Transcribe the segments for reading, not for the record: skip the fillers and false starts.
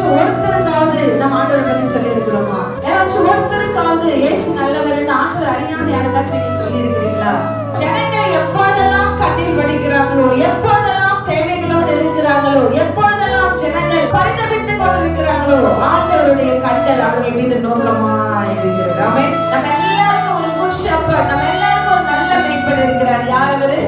யாராச்சும் ஒருத்தருக்காவது நம்ம ஆண்டவரை பத்தி சொல்லி இருக்கிறோமா? யாராச்சும் ஒருத்தருக்காவது இயேசு நல்லவர் ஆண்டவர் அறியாத யாருக்காச்சும் நீங்க சொல்லி இருக்கிறீங்களா? ஜனங்கள் எப்பொழுதெல்லாம் கண்ணீர் வடிக்கிறாங்களோ, எப்பொழுதெல்லாம் தேவைகளோடு இருக்கிறாங்களோ, எப்பொழுதெல்லாம் ஜனங்கள் பரிதபித்துக் கொண்டிருக்கிறாங்களோ, ஆண்டவருடைய கண்கள் அவர்கள் மீது நோக்கமா இருக்கிறது. ஆமென். நம்ம எல்லாருக்கும் ஒரு குட் ஷெப்பர்ட், நம்ம எல்லாருக்கும் ஒரு நல்ல மேய்ப்பன் இருக்கிறார். யார் அவரு?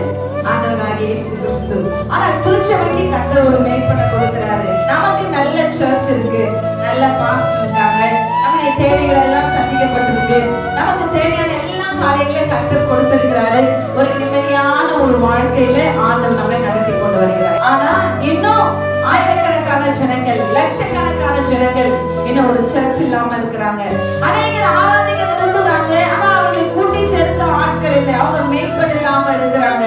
ஆண்டவராகிய இயேசு கிறிஸ்து. ஆனா திருச்சபைக்கு கர்த்தர் ஒரு மேய்ப்பனை கொடுக்கிறாரு. நமக்கு நல்ல சர்ச் இருக்கு, நல்ல பாஸ்டர் இருக்காங்க, நம்முடைய தேவைகள் எல்லாம் சந்திக்கப்பட்டிருக்கு, நமக்கு தேவையான எல்லா காரியங்களையும் கர்த்தர் கொடுத்திருக்கிறாரு. ஒரு நிம்மதியான ஒரு வாழ்க்கையில ஆண்டவர் நம்மளை நடத்தி கொண்டு வருகிறார். ஆனா இன்னும் ஆயிரக்கணக்கான ஜனங்கள், லட்சக்கணக்கான ஜனங்கள் இன்னும் ஒரு சர்ச் இல்லாம இருக்கிறாங்க. அநேகர் ஆராதிக்க விரும்புறாங்க, ஆனா அவர்களை கூட்டி சேர்க்க ஆட்கள் இல்லை, அவங்க மேய்ப்பன் இல்லாம இருக்கிறாங்க.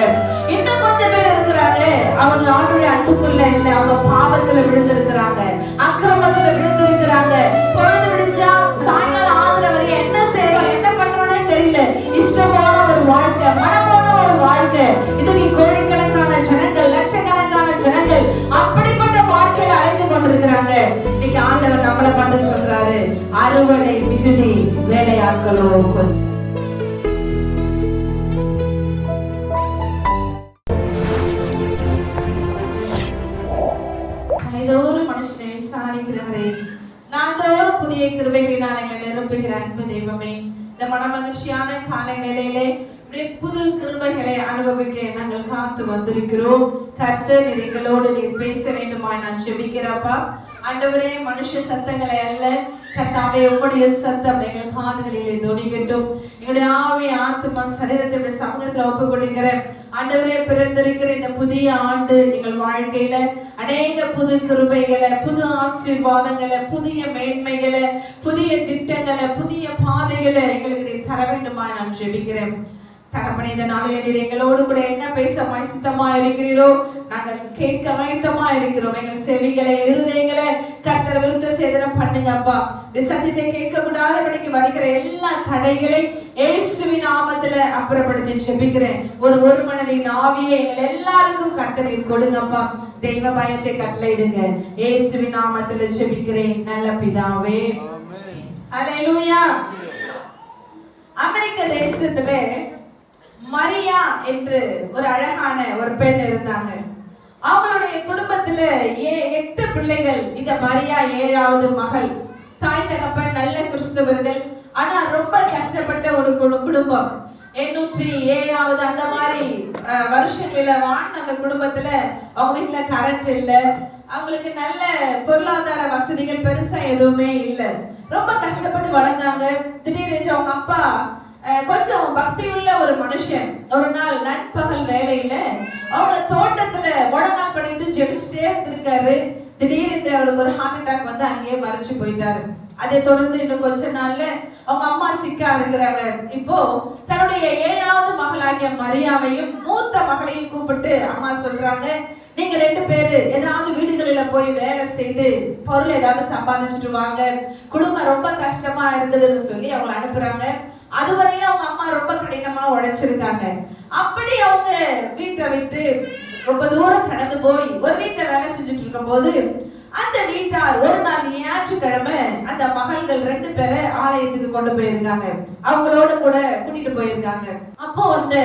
இன்னும் கொஞ்சம் பேர் இருக்கிறாங்க, அவங்க ஆண்டவருடைய அன்புக்குள்ள இல்லை, அவங்க பாவத்துல விழுந்திருக்கிறாங்க, அக்கிரமத்துல விழுந்திருக்கிறாங்க. பொழுது விடிஞ்சா சாயங்காலம் ஆகுற வரை என்ன செய்யறோம், என்ன பண்றோம்னே தெரியல. இஷ்டமான ஒரு வாழ்க்கை, மனமான ஒரு வாழ்க்கை. இன்னைக்கு கோடிக்கணக்கான ஜனங்கள், லட்சக்கணக்கான ஜனங்கள் அப்படிப்பட்ட வாழ்க்கையில அழைத்து கொண்டிருக்கிறாங்க. இன்னைக்கு ஆண்டவர் நம்மளை பார்த்து சொல்றாரு, அறுவடை மிகுதி, வேலையாட்களோ கொஞ்சம். மனுஷனை விசாரிக்கிறவரே, நாள்தோறும் புதிய கிருபைகளினால் எங்களை நிரப்புகிற அன்பு தெய்வமே, இந்த மனமகிழ்ச்சியான காலை வேளையிலே புது கிருபைகளை அனுபவிக்க நாங்கள் காத்து வந்திருக்கிறோம். கர்த்தர் எங்களோடு நீர் பேச வேண்டுமாய் நான் ஜெபிக்கிறப்பா. ஆண்டவரே, மனுஷ சத்தங்களை அல்ல கர்த்தாவே, உம்முடைய சத்தம் எங்கள் காதுகளிலே தொனிக்கட்டும். எங்களுடைய ஆவி, ஆத்துமா, சரீரத்தை சமூகத்துல ஒப்பு கொடுக்கிறேன். ஆண்டவரே, பிறந்திருக்கிற இந்த புதிய ஆண்டு எங்கள் வாழ்க்கையில அநேக புது கிருபைகளை, புது ஆசீர்வாதங்களை, புதிய மேன்மைகளை, புதிய திட்டங்களை, புதிய பாதைகளை எங்களுக்கு நீ தர வேண்டுமா நான் ஜெபிக்கிறேன். தகப்பனே, இந்த நாளில் நீர் எங்களோடு கூட என்ன பேச சித்தமா இருக்கிறீரோ நாங்கள் கேட்க ஆயத்தமா இருக்கிறோம். எங்கள் செவிகளை, இருதயங்களை கர்த்தர் விருத்த சேதனம் பண்ணுங்க அப்பா. இந்த சத்தியத்தை கேட்க கூடாதபடிக்கு வருகிற எல்லா தடைகளை இயேசுவின் நாமத்துல அப்புறப்படுத்தி ஜெபிக்கிறேன். ஒரு மனதின் ஆவியை எங்கள் எல்லாருக்கும் கர்த்தர் நீர் கொடுங்கப்பா. தெய்வ பயத்தை கட்டளையிடுங்க. இயேசுவின் நாமத்துல ஜெபிக்கிறேன் நல்ல பிதாவே. ஹல்லேலூயா. அமெரிக்க தேசத்துல மரியா என்று ஒரு அழகான ஒரு பெண் இருந்தாங்க. அவங்களுடைய குடும்பத்துல 8 பிள்ளைகள். இந்த மரியா 7வது மகள். தாய் தகப்பன் நல்ல கிறிஸ்தவர்கள், ஆனா ரொம்ப கஷ்டப்பட்ட ஒரு குடும்பம். 807வது அந்த மாதிரி வருஷங்களில வாழ்ந்த அந்த குடும்பத்துல அவங்க வீட்டுல கரண்ட் இல்ல, அவங்களுக்கு நல்ல பொருளாதார வசதிகள் பெருசா எதுவுமே இல்லை. ரொம்ப கஷ்டப்பட்டு வளர்ந்தாங்க. திடீரென்று அவங்க அப்பா கொஞ்சம் பக்தியுள்ள ஒரு மனுஷன் ஒரு நாள் நண்பகல் வேலையில அவங்க தோட்டத்துல முழங்கால் பண்ணிட்டு ஜெபிச்சுட்டே இருந்திருக்காரு. திடீரென்று அவருக்கு ஒரு ஹார்ட் அட்டாக் வந்து அங்கேயே மறைச்சு போயிட்டாரு. அதை தொடர்ந்து இன்னும் கொஞ்ச நாள்ல அவங்க அம்மா சிக்கா இருக்கிறாங்க. இப்போ தன்னுடைய 7வது மகளாகிய மரியாவையும் மூத்த மகளையும் கூப்பிட்டு அம்மா சொல்றாங்க, நீங்க 2 பேரு ஏதாவது வீடுகளில போய் வேலை செய்து பொருள் ஏதாவது சம்பாதிச்சுட்டு வாங்க, குடும்பம் ரொம்ப கஷ்டமா இருக்குதுன்னு சொல்லி அவங்களை அனுப்புறாங்க. அதுவரையில அவங்க அம்மா ரொம்ப கடினமா உழைச்சிருக்காங்க. அப்படி அவங்க வீட்டை விட்டு ரொம்ப தூரம் கடந்து போய் ஒரு வீட்டுல வேலை செஞ்சுட்டு இருக்கும் போது அந்த வீட்டார் ஒரு நாள் ஞாயிற்றுக்கிழமை அந்த மகள்கள் 2 பேரை ஆலயத்துக்கு கொண்டு போயிருக்காங்க. அவங்களோட கூட கூட்டிட்டு போயிருக்காங்க. அப்போ அந்த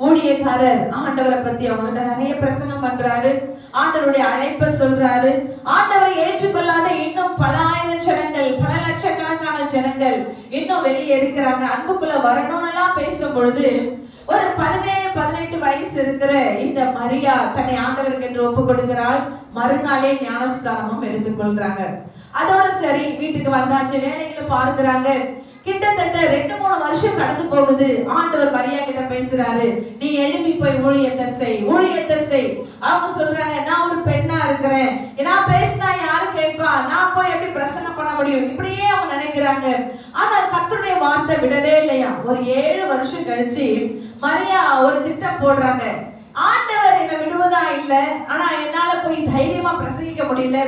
ஊழியக்காரர் ஆண்டவரை பத்தி அவங்க கிட்ட நிறைய பிரசங்கம் பண்றாரு. ஆண்டவருடைய அழைப்பை சொல்றாரு. ஆண்டவரை ஏற்றுக்கொள்ளாத இன்னும் பல ஆயிரம் ஜனங்கள், பல லட்சக்கணக்கான ஜனங்கள் இன்னும் வெளியே இருக்கிறாங்க. அன்புக்குள்ள வரணும்னு எல்லாம் பேசும் பொழுது ஒரு 17-18 வயசு இருக்கிற இந்த மரியா தன்னை ஆண்டவருக்கு என்று ஒப்பு கொடுக்கிறாள். மறுநாளே ஞானஸ்தானமும் எடுத்துக்கொள்றாங்க. அதோட சரி, வீட்டுக்கு வந்தாச்சு, வேலைகளை பார்க்கிறாங்க. கிட்டத்தட்ட 2-3 வருஷம் கடந்து போகுது. ஆண்டவர் மரியா கிட்ட பேசுறாரு, நீ எழுப்பி போய் ஊழியத்தை செய், ஊழியத்தை செய். அவங்க சொல்றாங்க, நான் ஒரு பெண்ணா இருக்கிறேன், நான் பேசினா யாரு கேட்பா, நான் போய் எப்படி பிரசங்கம் பண்ண முடியும், இப்படியே அவங்க நினைக்கிறாங்க. ஆனா கர்த்தருடைய வார்த்தை விடவே இல்லையா. ஒரு 7 வருஷம் கழிச்சு மரியா ஒரு திட்டம் போடுறாங்க. ஆண்டவர் என்னை விடுவதா இல்ல, ஆனா என்னால போய் தைரியமா பிரசங்கிக்க முடியல.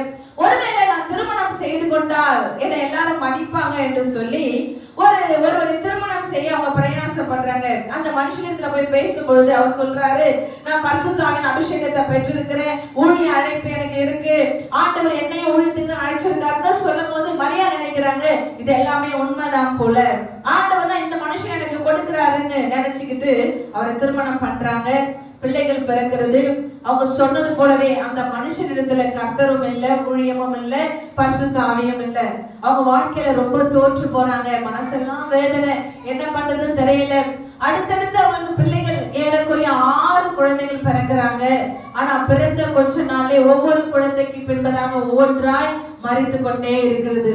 ஒருவேளை நான் திருமணம் செய்து கொண்டால் என்னை எல்லாரும் மதிப்பாங்க என்று சொல்லி ஒருவரை திருமணம் செய்ய அவங்க பிரயாசப்படுறாங்க. அந்த மனுஷனிடத்துல போய் பேசும்பொழுது அவர் சொல்றாரு, நான் பரிசுத்தாவின் அபிஷேகத்தை பெற்றிருக்கிறேன், ஊழிய அழைப்பு எனக்கு இருக்கு, ஆண்டவர் என்னைய ஊழியத்துக்கு தான் அழைச்சிருக்காரு கர்த்தர் சொல்லும் போது மரியா நினைக்கிறாங்க இது எல்லாமே உண்மைதான் போல, ஆண்டவர் தான் இந்த மனுஷன் எனக்கு கொடுக்கிறாருன்னு நினைச்சுக்கிட்டு அவரை திருமணம் பண்றாங்க. பிள்ளைகள் பிறக்கிறது. அவங்க சொன்னது போலவே அந்த மனுஷனிடத்துல கர்த்தரும் இல்ல, ஊழியமும் இல்ல, பரிசுத்த ஆவியும் இல்ல. அவங்க வாழ்க்கையில ரொம்ப தோற்று போறாங்க. மனசெல்லாம் வேதனை, என்ன பண்றதுன்னு தெரியல. அடுத்தடுத்து அவங்களுக்கு பிள்ளைகள் ஏறக்குறைய 6 குழந்தைகள் பிறக்கிறாங்க. ஆனா பிறந்த கொஞ்ச நாளே ஒவ்வொரு குழந்தைக்கு பின்பதாக ஒவ்வொன்றாய் மரித்து கொண்டே இருக்கிறது.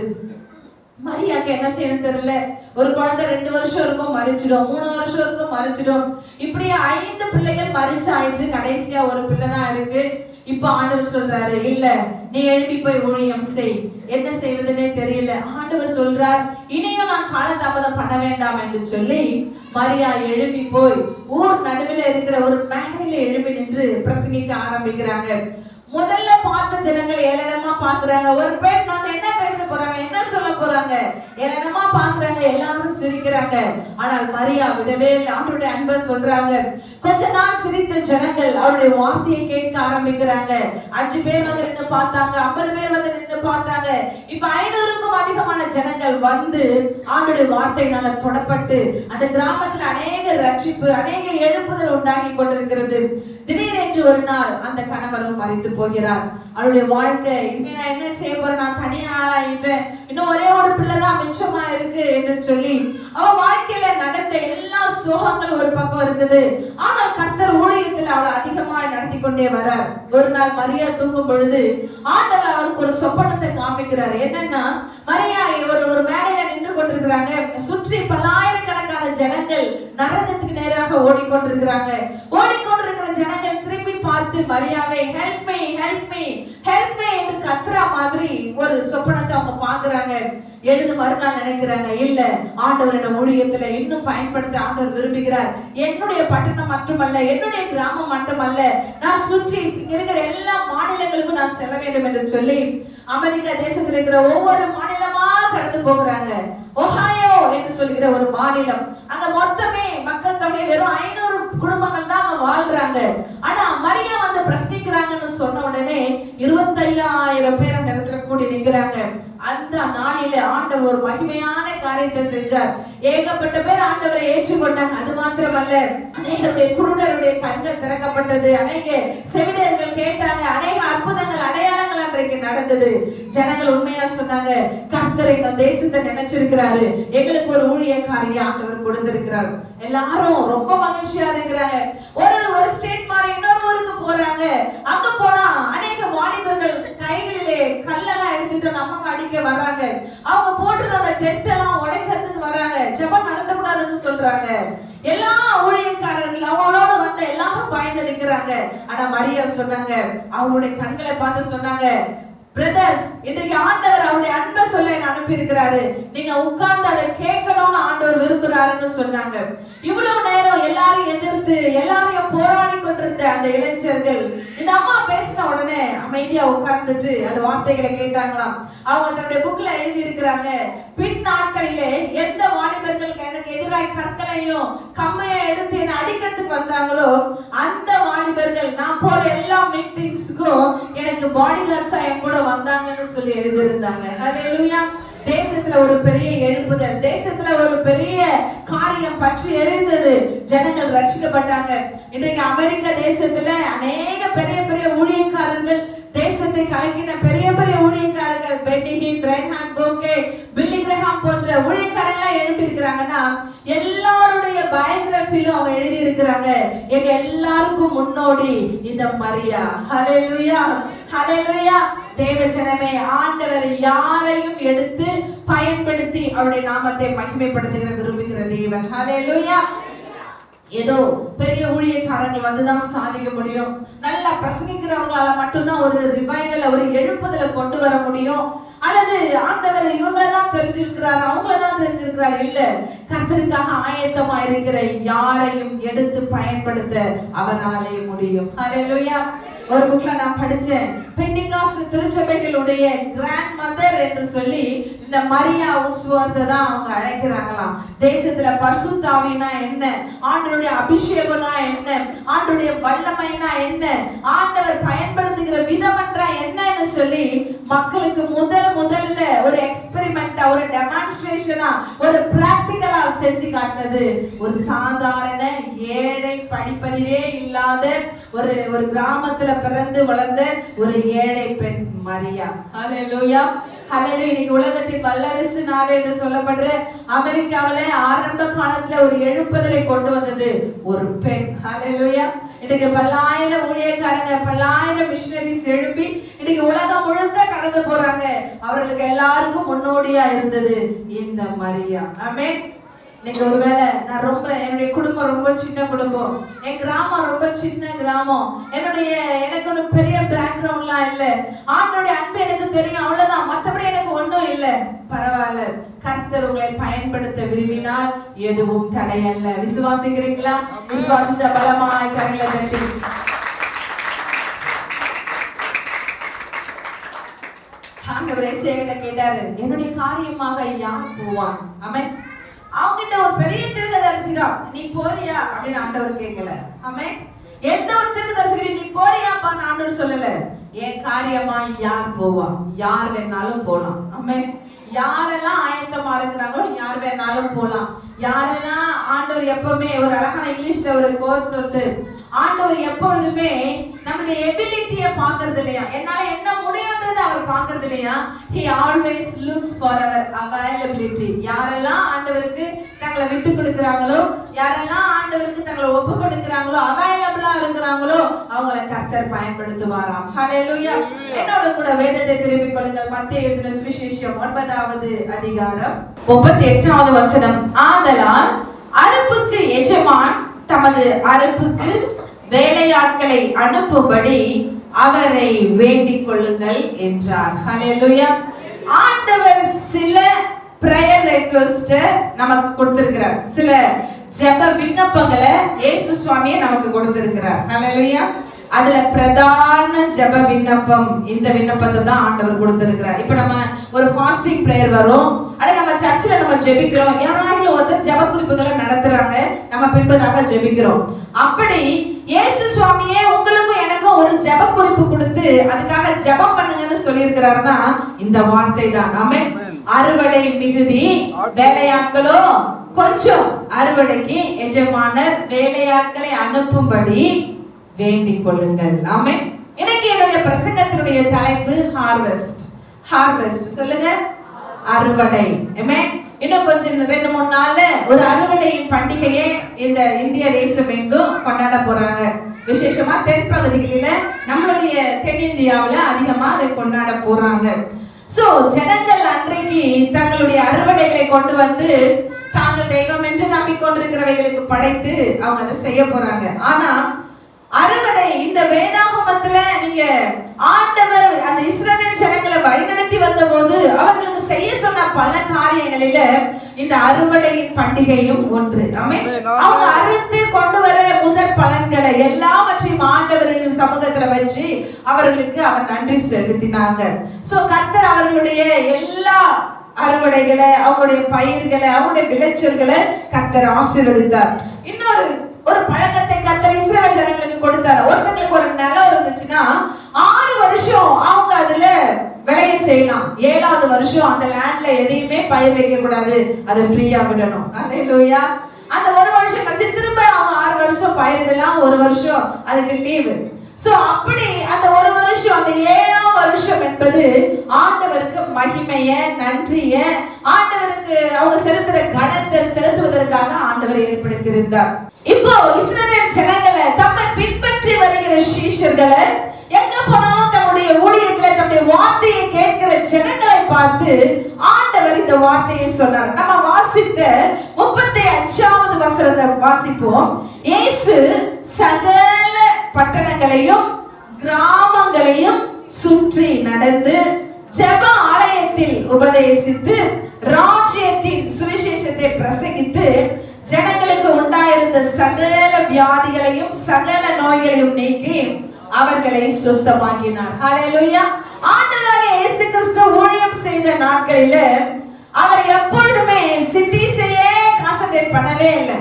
மரியாக்கு என்ன செய்யணும் தெரியல. ஒரு குழந்தை 2 வருஷம் இருக்கும் மரிச்சிடும், 3 வருஷம் இருக்கும் மரிச்சிடும். இப்படியே 5 பிள்ளைகள் மரிச்சு ஆயிட்டு கடைசியா ஒரு பிள்ளை தான் இருக்கு. இப்ப ஆண்டவர் சொல்றாரு, இல்ல நீ எழுப்பி போய் ஊழியம் செய். என்ன செய்வதுன்னே தெரியல. ஆண்டவர் சொல்றார், இனியும் நான் காலதாமதம் பண்ண வேண்டாம் என்று சொல்லி மரியா எழுப்பி போய் ஊர் நடுவில் இருக்கிற ஒரு மேடையில எழுப்பி நின்று பிரசங்கிக்க ஆரம்பிக்கிறாங்க. முதல்ல பார்த்த ஜனங்கள் ஏளனமா பாக்குறாங்க. ஒரு பெண் வந்து என்ன பேச போறாங்க, என்ன சொல்ல போறாங்க, ஏளனமா பாக்குறாங்க. எல்லாரும் சிரிக்கிறாங்க. ஆனால் மரியா விடவே இல்லை. ஆண்டவருடைய அன்பை சொல்றாங்க. கொஞ்ச நாள் சிரித்த ஜனங்கள் அவருடைய வார்த்தையை கேட்க ஆரம்பிக்கிறாங்க. 5 பேர் வந்து நின்று பார்த்தாங்க, 50 பேர் வந்து நின்று பார்த்தாங்க. இப்ப 500க்கும் அதிகமான ஜனங்கள் வந்து ஆண்டவருடைய வார்த்தையினால தொடப்பட்டு அந்த கிராமத்துல அநேக ரட்சிப்பு, அநேக எழுப்புதல் உண்டாகி கொண்டிருக்கிறது. திடீரென்று ஒரு நாள் அந்த கணவரும் மரித்து போகிறார். அவருடைய வாழ்க்கை, இனிமே நான் என்ன செய்ய போறேன், நான் தனியா ஆளாயிட்டேன், இன்னும் ஒரே ஒரு பிள்ளைதான் மிச்சமா இருக்கு என்று சொல்லி அவ வாழ்க்கையில நடந்த எல்லா சோகங்கள் ஒரு பக்கம் இருக்குது. ஆனால் கர்த்தர் ஊழியத்தில் அவளை அதிகமாக நடத்தி கொண்டே வரார். ஒரு நாள் மரியா தூங்கும் பொழுது ஆண்டவர் அவருக்கு ஒரு சொப்பனத்தை காமிக்கிறார். என்னன்னா, மரியா ஒரு மேடையில நின்று கொண்டிருக்கிறாங்க. சுற்றி பல்லாயிரக்கணக்கான ஜனங்கள் நரகத்துக்கு நேராக ஓடிக்கொண்டிருக்கிறாங்க. ஓடிக்கொண்டிருக்கிற ஜனங்கள் திரும்பி பார்த்து மரியாவை help me help me help me என்று கத்துற மாதிரி ஒரு சொப்பனத்தை அவங்க பாக்குறாங்க. எழுந்து மறுநாள் நினைக்கிறாங்க, இல்ல ஆண்டவரோட ஊழியத்துல இன்னும் பயன்படுத்த ஆண்டவர் விரும்புகிறார். என்னுடைய பட்டணம் மட்டுமல்ல, என்னுடைய கிராமம் மட்டுமல்ல, நான் சுற்றி இருக்கிற எல்லா மாநிலங்களுக்கும் நான் செல்ல வேண்டும் என்று சொல்லி அமெரிக்கா தேசத்தில் இருக்கிற ஒவ்வொரு மாநிலமா கடந்து போகிறாங்க. ஒஹாயோ என்று சொல்கிற ஒரு மாநிலம், அங்க மொத்தமே மக்கள் தொகை வெறும் 500 குடும்பங்கள் தான் அங்க வாழ்றாங்க. ஆனா மரியா வந்து பிரசங்கிக்கிறாங்கன்னு சொன்ன உடனே 25,000 பேர் அந்த இடத்துல கூடி நிற்கிறாங்க. அந்த நாளில ஆண்டவர் ஒரு மகிமையான காரியத்தை செஞ்சார். ஏகப்பட்ட பேர் ஆண்டவரை ஏற்றுக்கொண்டாங்க. அது மாத்திரமல்ல, அநேகருடைய குருடருடைய கண்கள் திறக்கப்பட்டது, அநேக செவிலியர்கள் கேட்டாங்க, அநேக அற்புதங்கள் அடையாளங்கள் அன்றைக்கு நடந்தது. ஜனங்கள் உண்மையா சொன்னாங்க, கர்த்தர் எங்கள் தேசத்தை நினைச்சிருக்கிறாரு, எங்களுக்கு ஒரு ஊழியக்காரியை ஆண்டவர் கொடுத்திருக்கிறார். எல்லாரும் ரொம்ப மகிழ்ச்சியா இருக்கிறாங்க. ஒரு ஸ்டேட் மாறி இன்னொரு ஊருக்கு போறாங்க. அங்க போனா அநேக வாலிபர்கள் கைகளிலே கல்லெல்லாம் எடுத்துட்டு அந்த அம்மா அடிக்க வர்றாங்க. அவங்க போட்டுருந்த அந்த டென்ட் எல்லாம் உடைக்கிறதுக்கு வர்றாங்க. ஜெபம் நடத்தக்கூடாதுன்னு சொல்றாங்க. எல்லா ஊழியக்காரர்கள் அவங்களோட வந்த எல்லாரும் பயந்து நிற்கிறாங்க. ஆனா மரியா சொன்னாங்க, அவங்களுடைய கண்களை பார்த்து சொன்னாங்க, பிரதர்ஸ், இன்றைக்கு ஆண்டவர் அவருடைய அன்பை சொல்ல என்ன அனுப்பி இருக்கிறாரு, நீங்க உட்கார்ந்து அதை கேட்கணும்னு ஆண்டவர் விரும்புறாருன்னு சொன்னாங்க. இவ்வளவு நேரம் எல்லாரும் எதிர்த்து எல்லாரையும் போராடி கொண்டிருந்த அந்த இளைஞர்கள் இந்த அம்மா பேசின உடனே அமைதியா உட்கார்ந்துட்டு அந்த வார்த்தைகளை கேட்டாங்களாம். அவங்க தன்னுடைய புக்ல எழுதி இருக்கிறாங்க, பின் நாட்களிலே எந்த வாலிபர்கள் எனக்கு எதிராக கற்களையும் கம்மையை எடுத்து என்ன அடிக்கிறதுக்கு வந்தாங்களோ அந்த வாலிபர்கள் நான் போற எல்லா மீட்டிங்ஸ்க்கும் எனக்கு பாடி கார்ட்ஸா என் கூட வந்தாங்கன்னு சொல்லி எழுதியிருந்தாங்க. ஹல்லேலூயா. தேசத்துல ஒரு பெரிய எழுப்புதல், தேசத்துல ஒரு பெரிய காரியம் பற்றி எரிந்தது. ஜனங்கள் ரட்சிக்கப்பட்டாங்க. இன்றைக்கு அமெரிக்க தேசத்துல அநேக பெரிய பெரிய ஊழியக்காரர்கள், தேசத்தை கலக்கின பெரிய பெரிய ஊழியக்காரர்கள், Benny Hinn, Reinhard Bonnke, Billy Graham போன்ற ஊழியக்காரர்கள் எழுப்பி இருக்கிறாங்கன்னா எல்லாருடைய பயோகிராஃபிலும் அவங்க எழுதி இருக்கிறாங்க, எங்க எல்லாருக்கும் முன்னோடி இந்த மரியா. ஹல்லேலூயா ஹல்லேலூயா. தேவஜனமே, ஆண்டவர் யாரையும் எடுத்து பயன்படுத்தி அவருடைய நாமத்தை மகிமைப்படுத்துகிற விரும்புகிற தேவன். ஹல்லேலூயா. ஏதோ பெரிய ஊழியக்காரங்கள் வந்துதான் சாதிக்க முடியும், நல்லா பிரசங்கிக்கிறவங்களால மட்டும்தான் ஒரு ரிவைவல், ஒரு எழுப்புதலை கொண்டு வர முடியும், அல்லது ஆண்டவர் இவங்களதான் தெரிஞ்சிருக்கிறார் அவங்களதான் தெரிஞ்சிருக்கிறார், இல்ல, கர்த்தருக்காக ஆயத்தமா இருக்கிற யாரையும் எடுத்து பயன்படுத்த அவராலே முடியும். ஹல்லேலூயா. ஒரு புக்ல நான் படிச்சேன், பெண்டிகாஸ்ட் திருச்சபைகளுடைய கிராண்ட் மதர் என்று சொல்லி இந்த மரியா உட்ஸ்வர்த்தை தான் அவங்க அழைக்கிறாங்களாம். தேசத்துல பரிசுத்த ஆவினா என்ன, ஆண்டவருடைய அபிஷேகம்னா என்ன, ஆண்டவருடைய வல்லமைனா என்ன, ஆண்டவர் பயன்படுத்துகிற விதம் என்றா என்னன்னு சொல்லி மக்களுக்கு முதல்ல காட்டினது ஒரு சாதாரண ஏழை, படிப்பறிவே இல்லாத ஒரு கிராமத்துல பிறந்து வளர்ந்த ஒரு ஏழை பெண் மரியா. ஹல்லேலூயா, ஹல்லேலூயா. இன்னைக்கு உலகத்தின் வல்லரசு நாடு என்று சொல்லப்படுற அமெரிக்காவில ஆரம்ப காலத்துல ஒரு எழுப்புதலை கொண்டு வந்தது ஒரு பெண். ஹல்லேலூயா. இன்னைக்கு பல்லாயிரம் ஊழியக்காரங்க, பல்லாயிரம் மிஷனரிஸ் எழுப்பி இன்னைக்கு உலகம் முழுக்க கடந்து போறாங்க. அவர்களுக்கு எல்லாருக்கும் முன்னோடியா இருந்தது இந்த மரியா. ஆமென். இன்னைக்கு ஒருவேளை நான் என்னுடைய குடும்பம் ரொம்ப சின்ன குடும்பம், என் கிராமம் ரொம்ப சின்ன கிராமம், எனக்கு ஒன்றும் பெரிய பேக்ரவுண்ட்லாம் இல்லை, ஆண்டோடைய அன்பு எனக்கு தெரியும், அவ்வளவுதான், மற்றபடி எனக்கு ஒன்றும் இல்லை. பரவாயில்ல, கர்த்தர் உங்களை பயன்படுத்த விரும்பினால் எதுவும் தடையல்ல. விசுவாசிக்கிறீங்களா? விசுவாசிச்ச பலமாய் கரங்களை தட்டி ஆண்டவர் எசேக்கியேலை கேட்டாரு, என்னுடைய காரியமாக யார் போவான்? ஆமென். அவங்கிட்ட ஒரு பெரிய தீர்க்கதரிசி தான், நீ போறியா அப்படின்னு ஆண்டவர் கேட்கல. ஆமென். எந்த ஒரு தீர்க்கதரிசி நீ போறியாப்பான்னு ஆண்டவர் சொல்லல. என் காரியமா யார் போவா? யார் வேணாலும் போலாம். ஆமென். யாரெல்லாம் ஆயத்தமா இருக்கிறாங்களோ யார் வேணாலும் போலாம். யாரெல்லாம் ஆண்டவர் எப்பவுமே ஒரு அழகான இங்கிலீஷ்ல ஒரு கோர்ஸ் சொல்லிட்டு, ஆண்டவர் எப்பொழுதுமே நம்முடைய எபிலிட்டியை பாக்குறது இல்லையா, என்னால என்ன முடியும்ன்றது அவர் பாக்குறது இல்லையா. He always looks for our availability. யாரெல்லாம் ஆண்டவருக்கு தங்களை விட்டு கொடுக்கிறாங்களோ, யாரெல்லாம் ஆண்டவருக்கு தங்களை ஒப்பு கொடுக்கிறாங்களோ, அவைலபிளா இருக்கிறாங்களோ அவங்களை கர்த்தர் பயன்படுத்துவாராம். ஹல்லேலூயா. என்னோட கூட வேதத்தை திருப்பிக் கொள்ளுங்கள். மத்தேயு எழுதின சுவிசேஷம் 9வது அதிகாரம் 38வது வசனம். ஆதலால் அறுப்புக்கு எஜமான் தமது அறுப்புக்கு வேலையாட்களை அனுப்பும்படி அவரை வேண்டிக் கொள்ளுங்கள் என்றார். ஹல்லேலூயா. ஆண்டவர் சில பிரேயர் ரெக்வெஸ்ட் நமக்கு கொடுத்திருக்கிறார், சில ஜெப விண்ணப்பங்களை இயேசு சுவாமியே நமக்கு கொடுத்திருக்கிறார். ஹல்லேலூயா. அதுல பிரதான ஜெப விண்ணப்பம் இந்த விண்ணப்பத்தை தான் ஆண்டவர் கொடுத்திருக்கிறார். இப்ப நம்ம ஒரு ஃபாஸ்டிங் பிரேயர் வரும், அத நம்ம சர்ச்சில் நம்ம ஜெபிக்கிறோம், யாராவது ஒருத்தர் ஜெப குறிப்புகளை நடத்துறாங்க, நம்ம பின்பதாக ஜெபிக்கிறோம். அப்படி இயேசு சுவாமியே உங்களுக்கும் எனக்கும் ஒரு ஜெப குறிப்பு கொடுத்து அதுக்காக ஜெபம் பண்ணுங்கன்னு சொல்லி இருக்கிறாருன்னா இந்த வார்த்தை தான். ஆமென். அறுவடை மிகுதி, வேலையாட்களோ கொஞ்சம். அறுவடைக்கு எஜமானர் வேலையாட்களை அனுப்பும்படி வேண்டிக் கொள்ளுங்கள். ஆமென். எனக்கு என்னுடைய பிரசங்கத்தினுடைய தலைப்பு ஹார்வெஸ்ட். ஹார்வெஸ்ட் சொல்லுங்க, அறுவடை. ஆமென். இன்னும் கொஞ்சம் 2-3 நாள்ல ஒரு அறுவடையின் பண்டிகையை இந்த இந்திய தேசம் எங்கும் கொண்டாட போறாங்க. விசேஷமா தென் பகுதிகளில, நம்மளுடைய தென்னிந்தியாவில் அதிகமா அதை கொண்டாட போறாங்க. சோ ஜனங்கள் அன்றைக்கு தங்களுடைய அறுவடைகளை கொண்டு வந்து தாங்கள் தெய்வம் என்று நம்பிக்கொண்டிருக்கிறவைகளுக்கு படைத்து அவங்க அதை செய்ய போறாங்க. ஆனா அறுவடை இந்த வேதாகமத்துல நீங்க ஆண்டவர் அந்த இஸ்ரவேல் ஜனங்களை வழிநடத்தி வந்த போது அவர்களுக்கு செய்ய சொன்ன பல காரியங்களில இந்த அறுவடையின் பண்டிகையும் ஒன்று. ஆமென். அவங்க அறுத்து கொண்டு வர முதற் பலன்களை எல்லாவற்றையும் ஆண்டவரின் சமூகத்துல வச்சு அவர்களுக்கு அவர் நன்றி செலுத்தினாங்க. சோ கர்த்தர் அவர்களுடைய எல்லா அறுவடைகளை, அவங்களுடைய பயிர்களை, அவங்களுடைய விளைச்சல்களை கர்த்தர் ஆசீர்வதித்தார். இன்னொரு பழக்கத்தை கர்த்தர் இஸ்ரவேல் ஜனங்களுக்கு கொடுத்தார். ஒருத்தங்களுக்கு ஒரு நிலம் இருந்துச்சுன்னா 6 வருஷம் அவங்க அதுல விளைய செய்யலாம். 7வது வருஷம் அந்த லேண்ட்ல எதையுமே பயிர் வைக்க கூடாது, அதை ஃப்ரீயா விடணும். ஹல்லேலூயா. அந்த 1 வருஷம் கழிச்சு திரும்ப அவங்க 6 வருஷம் பயிரிடலாம், 1 வருஷம் அதுக்கு லீவு. சோ அப்படி அந்த 1 வருஷம், அந்த 7ஆம் வருஷம் என்பது ஆண்டவருக்கு மகிமைய, நன்றிய, ஆண்டவருக்கு அவங்க செலுத்துற கணத்தை செலுத்துவதற்காக ஆண்டவர் ஏற்படுத்தியிருந்தார். இப்போ இஸ்ரவேல் ஜனங்களை, தம்மை பின்பற்றி வருகிற சீஷர்களை, எங்க போனாலும் தம்முடைய ஊழியத்துல தம்முடைய வார்த்தையை கேட்கிற ஜனங்களை பார்த்து ஆண்டவர் இந்த வார்த்தையை சொன்னார். நம்ம வாசித்த 35வது வசனத்தை வாசிப்போம். இயேசு சகல பட்டணங்களையும் கிராமங்களையும் சுற்றி நடந்து ஜெப ஆலயத்தில் உபதேசித்து ராஜ்யத்தின் சுவிசேஷத்தை பிரசங்கித்து ஜனங்களுக்கு உண்டாயிருந்த சகல வியாதிகளையும் சகல நோய்களையும் நீக்கி அவர்களை சுஸ்தமாக்கினார். ஹல்லேலூயா. ஆண்டவராகிய இயேசு கிறிஸ்து ஊழியம் செய்த நாட்களில அவர் எப்பொழுதுமே சிட்டிஸையே கான்சென்ட்ரேட் பண்ணவே இல்லை.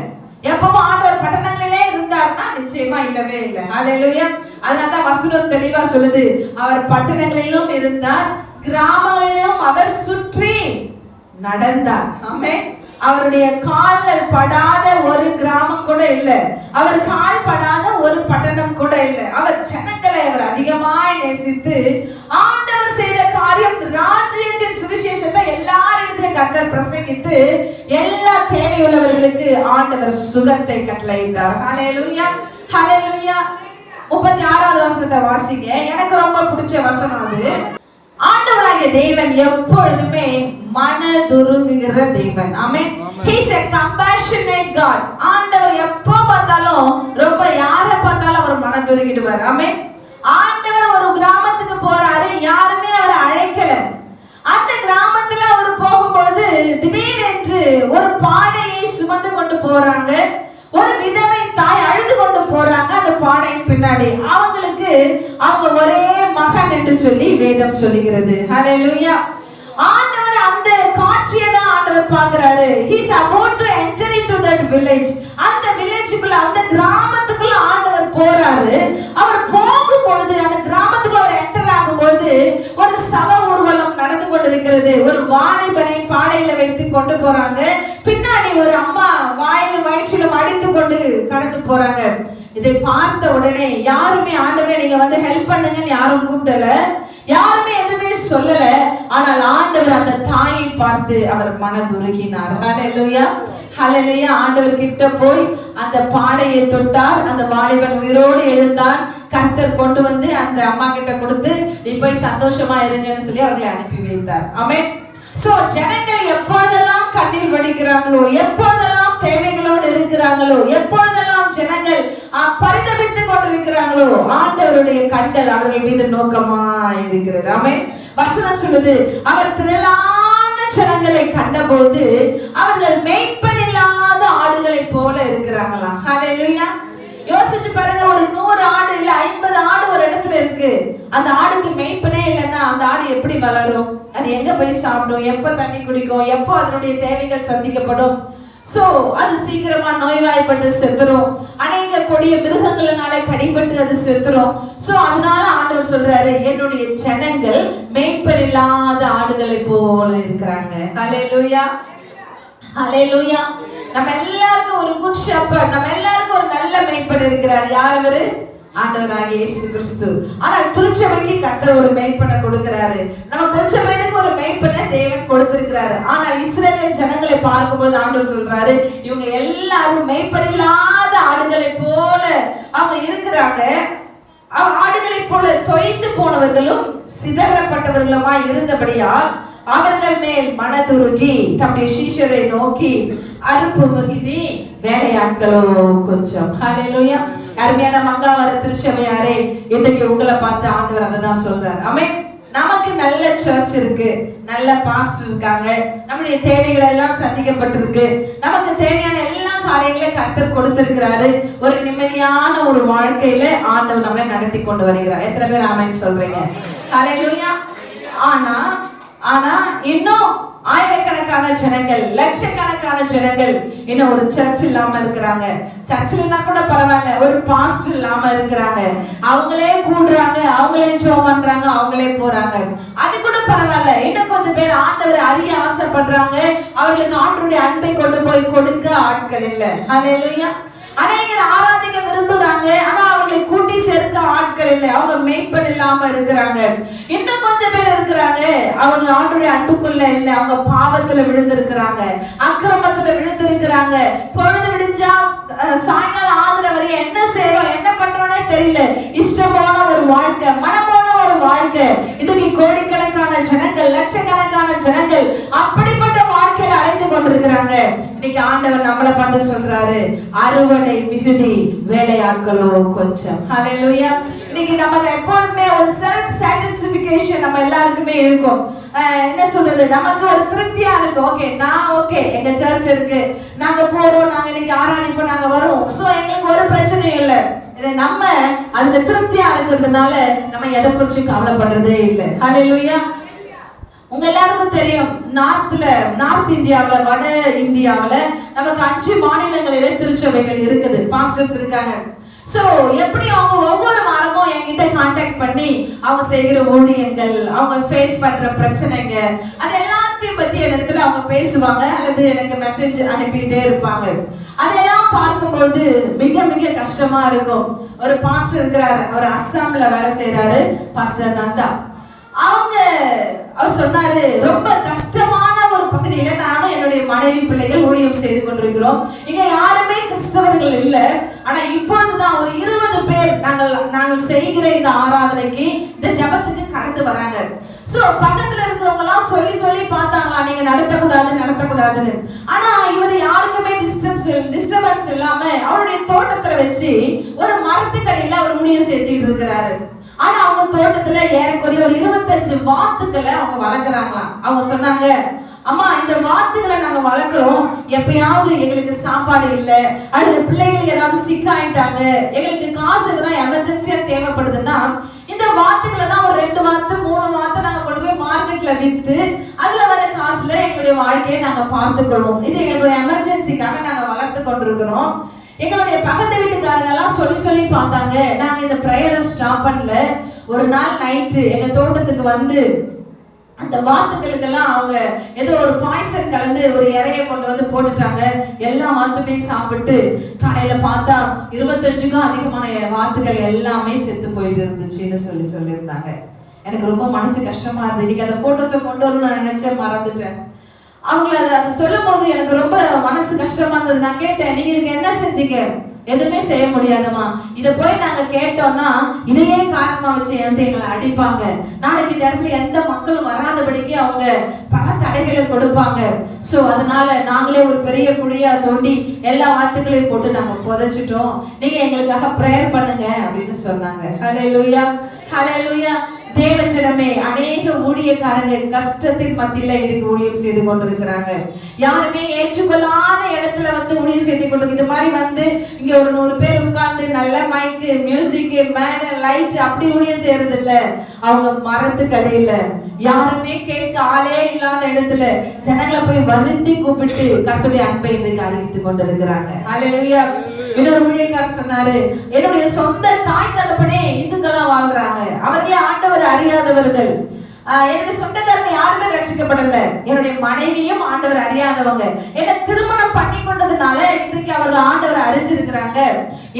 எப்பவும் ஆண்டவர் பட்டணங்களிலே இருந்தார்னா நிச்சயமா இல்லவே இல்லை. ஹல்லேலூயா. அதனாலதான் வசனம் தெளிவா சொல்லுது, அவர் பட்டணங்களிலும் இருந்தார், கிராமங்களிலும் அவர் சுற்றி நடந்தார். ஆமென். அவருடைய கால்கள் படாத ஒரு கிராமம் கூட இல்லை, அவர் கால் படாத ஒரு பட்டணம் கூட இல்லை. அவர் ஜனங்களை அவர் அதிகமாய் நேசித்து ஆண்டவர் செய்த காரியம், ராஜ்யத்தின் சுவிசேஷத்தை எல்லாரிடத்திலும் கர்த்தர் பிரசங்கித்து எல்லா தேவையுள்ளவர்களுக்கு ஆண்டவர் சுகத்தை கட்டளையிட்டார். ஹல்லேலூயா, ஹல்லேலூயா. 36வது வசனத்தை வாசிங்க. எனக்கு ரொம்ப பிடிச்ச வசனம் அது. ஆண்டவராகிய தேவன் எப்பொழுதுமே மனதுருகுகிற தேவன். ஆமென். He is a compassionate God. ஆண்டவர் எப்போ பார்த்தாலும் ரொம்ப யாரை பார்த்தாலும் அவர் மனதுருகிடுவார். ஆமென். ஆண்டவர் ஒரு கிராமத்துக்கு போறாரு, யாருமே அவரை அழைக்கல. அந்த கிராமத்துல அவர் போகும்போது திடீரென்று ஒரு பானையை சுமந்து கொண்டு போறாங்க. ஒரு விதவை தாய் அழுது கொண்டு போறாங்க அந்த பானையின் பின்னாடி. அவங்களுக்கு அவங்க ஒரே மகன் என்று சொல்லி வேதம் சொல்லுகிறது. ஹல்லேலூயா. ஆண்டவர் அந்த காட்சியை தான் ஆண்டவர் பார்க்கிறாரு. He is about to enter into that village. அந்த வில்லேஜுக்குள்ள, அந்த கிராமத்துக்குள்ள ஆண்டவர் போறாரு. அவர் போகும்பொழுது அந்த கிராமத்துக்குள்ள அவர் என்டர் ஆகும்போது ஒரு சவ ஊர்வலம் நடந்து கொண்டிருக்கிறது. ஒரு வாலிபனை பாடையில வைத்து கொண்டு போறாங்க. பின்னாடி ஒரு அம்மா வயிற்றிலும் அடித்து கொண்டு கடந்து போறாங்க. இதை பார்த்த உடனே யாருமே ஆண்டவரே நீங்க வந்து ஹெல்ப் பண்ணுங்கன்னு யாரும் கூப்பிடல, யாருமே எதுவுமே சொல்லல. ஆனால் ஆண்டவர் அந்த தாயை பார்த்து அவர் மனதுருகினார். ஹல்லேலூயா, ஹல்லேலூயா. ஆண்டவர் கிட்ட போய் அந்த பாடையை தொட்டார். அந்த வாலிபன் உயிரோடு எழுந்தான். கர்த்தர் கொண்டு வந்து அந்த அம்மா கிட்ட கொடுத்து நீ போய் சந்தோஷமா இருங்கன்னு சொல்லி அவர்களை அனுப்பி வைத்தார். ஆமென். சோ ஜனங்கள் எப்பொழுதெல்லாம் கண்ணீர் வடிக்கிறாங்களோ, எப்பொழுதெல்லாம் தேவைகளோடு இருக்கிறாங்களோ, எப்பொழுதெல்லாம் ஜனங்கள் பரிதபித்துக் கொண்டிருக்கிறாங்களோ, ஆண்டவருடைய கண்கள் அவர்கள் மீது நோக்கமா இருக்கிறது. ஆமென். வசனம் சொல்லுது, அவர் திரளான ஜனங்களை கண்டபோது அவர்கள் மேய்ப்பன் இல்லாத ஆடுகளை போல இருக்கிறாங்களாம். ஹல்லேலூயா. யோசிச்சு பாருங்க, ஒரு 100 ஆடு இல்ல 50 ஆடு ஒரு இடத்துல இருக்கு. அந்த ஆடுக்கு மேய்ப்பனே இல்லைன்னா அந்த ஆடு எப்படி வளரும்? அது எங்க போய் சாப்பிடும்? எப்ப தண்ணி குடிக்கும்? எப்போ அதனுடைய தேவைகள் சந்திக்கப்படும்? சோ அது சீக்கிரமா நோய்வாய்ப்பட்டு செத்துரும். அநேக கொடிய மிருகங்களினால கடிபட்டு அது செத்துரும். சோ அதனால ஆண்டவர் சொல்றாரு, என்னுடைய ஜனங்கள் மேய்ப்பன் இல்லாத ஆடுகளை போல இருக்கிறாங்க. ஹல்லேலூயா, ஹல்லேலூயா. நம்ம எல்லாருக்கும் ஒரு குட் ஷெப்பர்ட், நம்ம எல்லாருக்கும் ஒரு நல்ல மேய்ப்பன் இருக்கிறார். யார் அவரு? ஆண்டவராகிய இயேசு கிறிஸ்து. ஆனால் திருச்சபைக்கு கர்த்தர் ஒரு மேய்ப்பனை கொடுக்கிறாரு. நம்ம கொஞ்சம் பேருக்கு ஒரு மேய்ப்பனை தேவன் கொடுத்திருக்கிறாரு. ஆனால் இஸ்ரவேல் ஜனங்களை பார்க்கும்போது ஆண்டவர் சொல்றாரு, இவங்க எல்லாரும் மேய்ப்பன் இல்லாத ஆடுகளை போல அவங்க இருக்கிறாங்க. ஆடுகளை போல தொய்ந்து போனவர்களும் சிதறப்பட்டவர்களுமா இருந்தபடியால் அவர்கள் மேல் மனதுருகி தம்முடைய சீஷரை நோக்கி, அறுப்பு மிகுதி, வேலையாட்களோ கொஞ்சம். ஹல்லேலூயா. அருமையான மங்காவர திருச்சபையாரே, இன்றைக்கு உங்களை பார்த்து ஆண்டவர் அதை தான் சொல்றாரு. ஆமென். நமக்கு நல்ல சர்ச் இருக்கு, நல்ல பாஸ்டர் இருக்காங்க, நம்முடைய தேவைகள் எல்லாம் சந்திக்கப்பட்டிருக்கு, நமக்கு தேவையான எல்லா காரியங்களையும் கர்த்தர் கொடுத்திருக்கிறாரு. ஒரு நிம்மதியான ஒரு வாழ்க்கையில ஆண்டவர் நம்மளை நடத்தி கொண்டு வருகிறார். எத்தனை பேர் ஆமென் சொல்றீங்க? ஹல்லேலூயா. ஆனா இன்னும் ஆயிரக்கணக்கான ஜனங்கள், லட்சக்கணக்கான ஜனங்கள் இன்னும் ஒரு சர்ச் இல்லாம இருக்கிறாங்க. சர்ச்சில்னா கூட பரவாயில்ல, ஒரு பாஸ்டர் இல்லாம இருக்கிறாங்க. அவங்களே கூடுறாங்க, அவங்களே ஜெபம் பண்றாங்க, அவங்களே போறாங்க, அது கூட பரவாயில்ல. இன்னும் கொஞ்சம் பேர் ஆண்டவரை அறிய ஆசைப்படுறாங்க, அவர்களுக்கு ஆண்டவருடைய அன்பை கொண்டு போய் கொடுக்க ஆட்கள் இல்லை. ஹல்லேலூயா. அநேகர் ஆராதிக்க விரும்புறாங்க, ஆனா அவர்களை கூட்டி சேர்க்க ஆட்கள் இல்லை. அவங்க மேய்ப்பன் இல்லாம இருக்கிறாங்க. இன்னும் கொஞ்சம் பேர் இருக்கிறாங்க, அவங்க ஆண்டவருடைய அன்புக்குள்ள இல்லை, அவங்க பாவத்துல விழுந்திருக்கிறாங்க, அக்கிரமத்துல விழுந்திருக்கிறாங்க. பொழுது விடிஞ்சா சாயங்காலம் ஆகுற வரையும் என்ன செய்யறோம், என்ன பண்றோம்னே தெரியல. இஷ்டம் போன ஒரு வாழ்க்கை, மனம் போன ஒரு வாழ்க்கை. இன்னைக்கு கோடிக்கணக்கான ஜனங்கள், லட்சக்கணக்கான ஜனங்கள் அப்படிப்பட்ட வாழ்க்கையில அழைத்து கொண்டிருக்கிறாங்க. இன்னைக்கு ஆண்டவர் நம்மளை பார்த்து சொல்றாரு, அறுவடை மிகுதி, வேலையாட்களோ கொஞ்சம். ஹல்லேலூயா. இன்னைக்கு நம்ம எப்பொழுதுமே ஒரு செல்ஃப் சாட்டிஸ்ஃபிகேஷன் நம்ம எல்லாருக்குமே இருக்கும். என்ன சொல்றது, நமக்கு ஒரு திருப்தியா இருக்கும். ஓகே, நான் ஓகே, எங்க சர்ச் இருக்கு, நாங்க போறோம், நாங்க இன்னைக்கு ஆராதிப்போம், நாங்க வரோம், சோ எங்களுக்கு ஒரு பிரச்சனையும் இல்லை. நம்ம அதுல திருப்தியா இருக்கிறதுனால நம்ம எதை குறிச்சு கவலைப்படுறதே இல்லை. ஹல்லேலூயா. உங்க எல்லாருக்கும் தெரியும், நார்த் இந்தியாவுல, வட இந்தியாவுல நமக்கு 5 மாநிலங்களிலே திருச்சபைகள் இருக்குது, பாஸ்டர்ஸ் இருக்காங்க. சோ எப்படி அவங்க ஒவ்வொரு வாரமும் என்கிட்ட கான்டாக்ட் பண்ணி அவங்க செய்கிற ஊழியங்கள், அவங்க ஃபேஸ் பண்ற பிரச்சனைங்க, அது எல்லாத்தையும் பத்தி பத்தி என்னிடத்துல அவங்க பேசுவாங்க அல்லது எனக்கு மெசேஜ் அனுப்பிட்டே இருப்பாங்க. அதெல்லாம் பார்க்கும்போது மிக மிக கஷ்டமா இருக்கும். ஒரு பாஸ்டர் இருக்கிறாரு, அவர் அஸ்ஸாம்ல வேலை செய்யறாரு, பாஸ்டர் நந்தா. அவர் சொன்னாரு, ரொம்ப கஷ்டமான ஒரு பகுதியில நானும் என்னுடைய மனைவி பிள்ளைகள் ஊழியம் செய்து கொண்டிருக்கிறோம். இங்க யாருமே கிறிஸ்தவர்கள் இல்லை. ஆனா இப்பொழுதுதான் ஒரு 20 பேர் நாங்கள் செய்கிற இந்த ஆராதனைக்கு இந்த ஜபத்துக்கு கடந்து வராங்க. சோ பக்கத்துல இருக்கிறவங்க எல்லாம் சொல்லி சொல்லி பார்த்தாங்களா, நீங்க நடத்தக்கூடாதுன்னு. ஆனா இவர் யாருக்குமே டிஸ்டர்பன்ஸ் இல்லாம அவருடைய தோட்டத்துல வச்சு ஒரு மரத்துக்கடியில அவர் ஊழியம் செஞ்சுட்டு இருக்கிறாரு. ஆனா அவங்க தோட்டத்துல ஏறக்குறைய ஒரு 25 வாத்துக்களை அவங்க வளர்க்குறாங்களாம். அவங்க சொன்னாங்க, அம்மா இந்த வாத்துக்களை நாங்க வளர்க்குறோம், எப்பயாவது எங்களுக்கு சாப்பாடு இல்லை அல்லது பிள்ளைகளுக்கு ஏதாவது சிக்காயிட்டாங்க, எங்களுக்கு காசு எதனா எமர்ஜென்சியா தேவைப்படுதுன்னா இந்த வாத்துக்களை தான் ஒரு 2 வாத்து 3 வாத்து நாங்க கொண்டு போய் மார்க்கெட்ல வித்து அதுல வர காசுல எங்களுடைய வாழ்க்கையை நாங்க பார்த்துக்கொள்வோம். இது எங்களுக்கு ஒரு எமர்ஜென்சிக்காக நாங்க வளர்த்து கொண்டிருக்கிறோம். எங்களுடைய பக்கத்து வீட்டுக்காரங்க எல்லாம் சொல்லி சொல்லி பார்த்தாங்க. நாங்க இந்த பிரேயரை ஸ்டாப் பண்ணல. ஒரு நாள் நைட்டு எங்க தோட்டத்துக்கு வந்து அந்த வாத்துக்களுக்கெல்லாம் அவங்க ஏதோ ஒரு பாய்சன் கலந்து ஒரு இறைய கொண்டு வந்து போட்டுட்டாங்க. எல்லா வாத்துமே சாப்பிட்டு காலையில பார்த்தா 25க்கும் அதிகமான வாத்துக்கள் எல்லாமே செத்து போயிட்டு இருந்துச்சுன்னு சொல்லியிருந்தாங்க. எனக்கு ரொம்ப மனசு கஷ்டமா இருந்தது. இன்னைக்கு அந்த போட்டோஸை கொண்டு வரணும்னு நான் நினைச்சேன், மறந்துட்டேன். அவங்களை அதை சொல்லும் போது எனக்கு ரொம்ப மனசு கஷ்டமா இருந்தது. நான் கேட்டேன், நீங்க இதுக்கு என்ன செஞ்சீங்க? எதுவுமே செய்ய முடியாதுமா. இதை போய் நாங்க கேட்டோம்னா இதையே காரணமா வச்சு எங்களை அடிப்பாங்க. நாளைக்கு இந்த இடத்துல எந்த மக்களும் வராதபடிக்கு அவங்க பல தடைகளை கொடுப்பாங்க. சோ அதனால நாங்களே ஒரு பெரிய குழியா தோண்டி எல்லா வாத்துக்களையும் போட்டு நாங்க புதைச்சிட்டோம். நீங்க எங்களுக்காக பிரேயர் பண்ணுங்க அப்படின்னு சொன்னாங்க. ஹல்லேலூயா, ஹல்லேலூயா. தேவஜனமே, அநேக ஊழியக்காரங்க கஷ்டத்தின் மத்தியில இன்னைக்கு ஊழியம் செய்து கொண்டிருக்கிறாங்க. யாருமே ஏற்றுக்கொள்ளாத இடத்துல வந்து ஊழியம் செய்து கொண்டு இது மாதிரி வந்து இங்க ஒரு 100 பேர் உட்கார்ந்து நல்ல மைக்கு, மியூசிக், மேடை, லைட் அப்படி ஊழியம் செய்யறது இல்ல. அவங்க மரத்துக்கு அடையில யாருமே கேட்க ஆளே இல்லாத இடத்துல ஜனங்களை போய் வருந்தி கூப்பிட்டு கர்த்தருடைய அன்பை இன்றைக்கு அறிவித்துக் கொண்டிருக்கிறாங்க. ஹல்லேலூயா. இன்னொரு ஊழியக்காரர் சொன்னாரு, என்னுடைய சொந்த தாய் தகப்பனே இந்துக்களா வாழ்றாங்க, அவர்களே ஆண்டவர் அறியாதவர்கள். என்னுடைய சொந்தக்காரங்க யாருமே ரட்சிக்கப்படல. என்னுடைய மனைவியும் ஆண்டவர் அறியாதவங்க. என்ன திருமணம் பண்ணி கொண்டதுனால இன்றைக்கு அவர்கள் ஆண்டவர் அறிஞ்சிருக்கிறாங்க.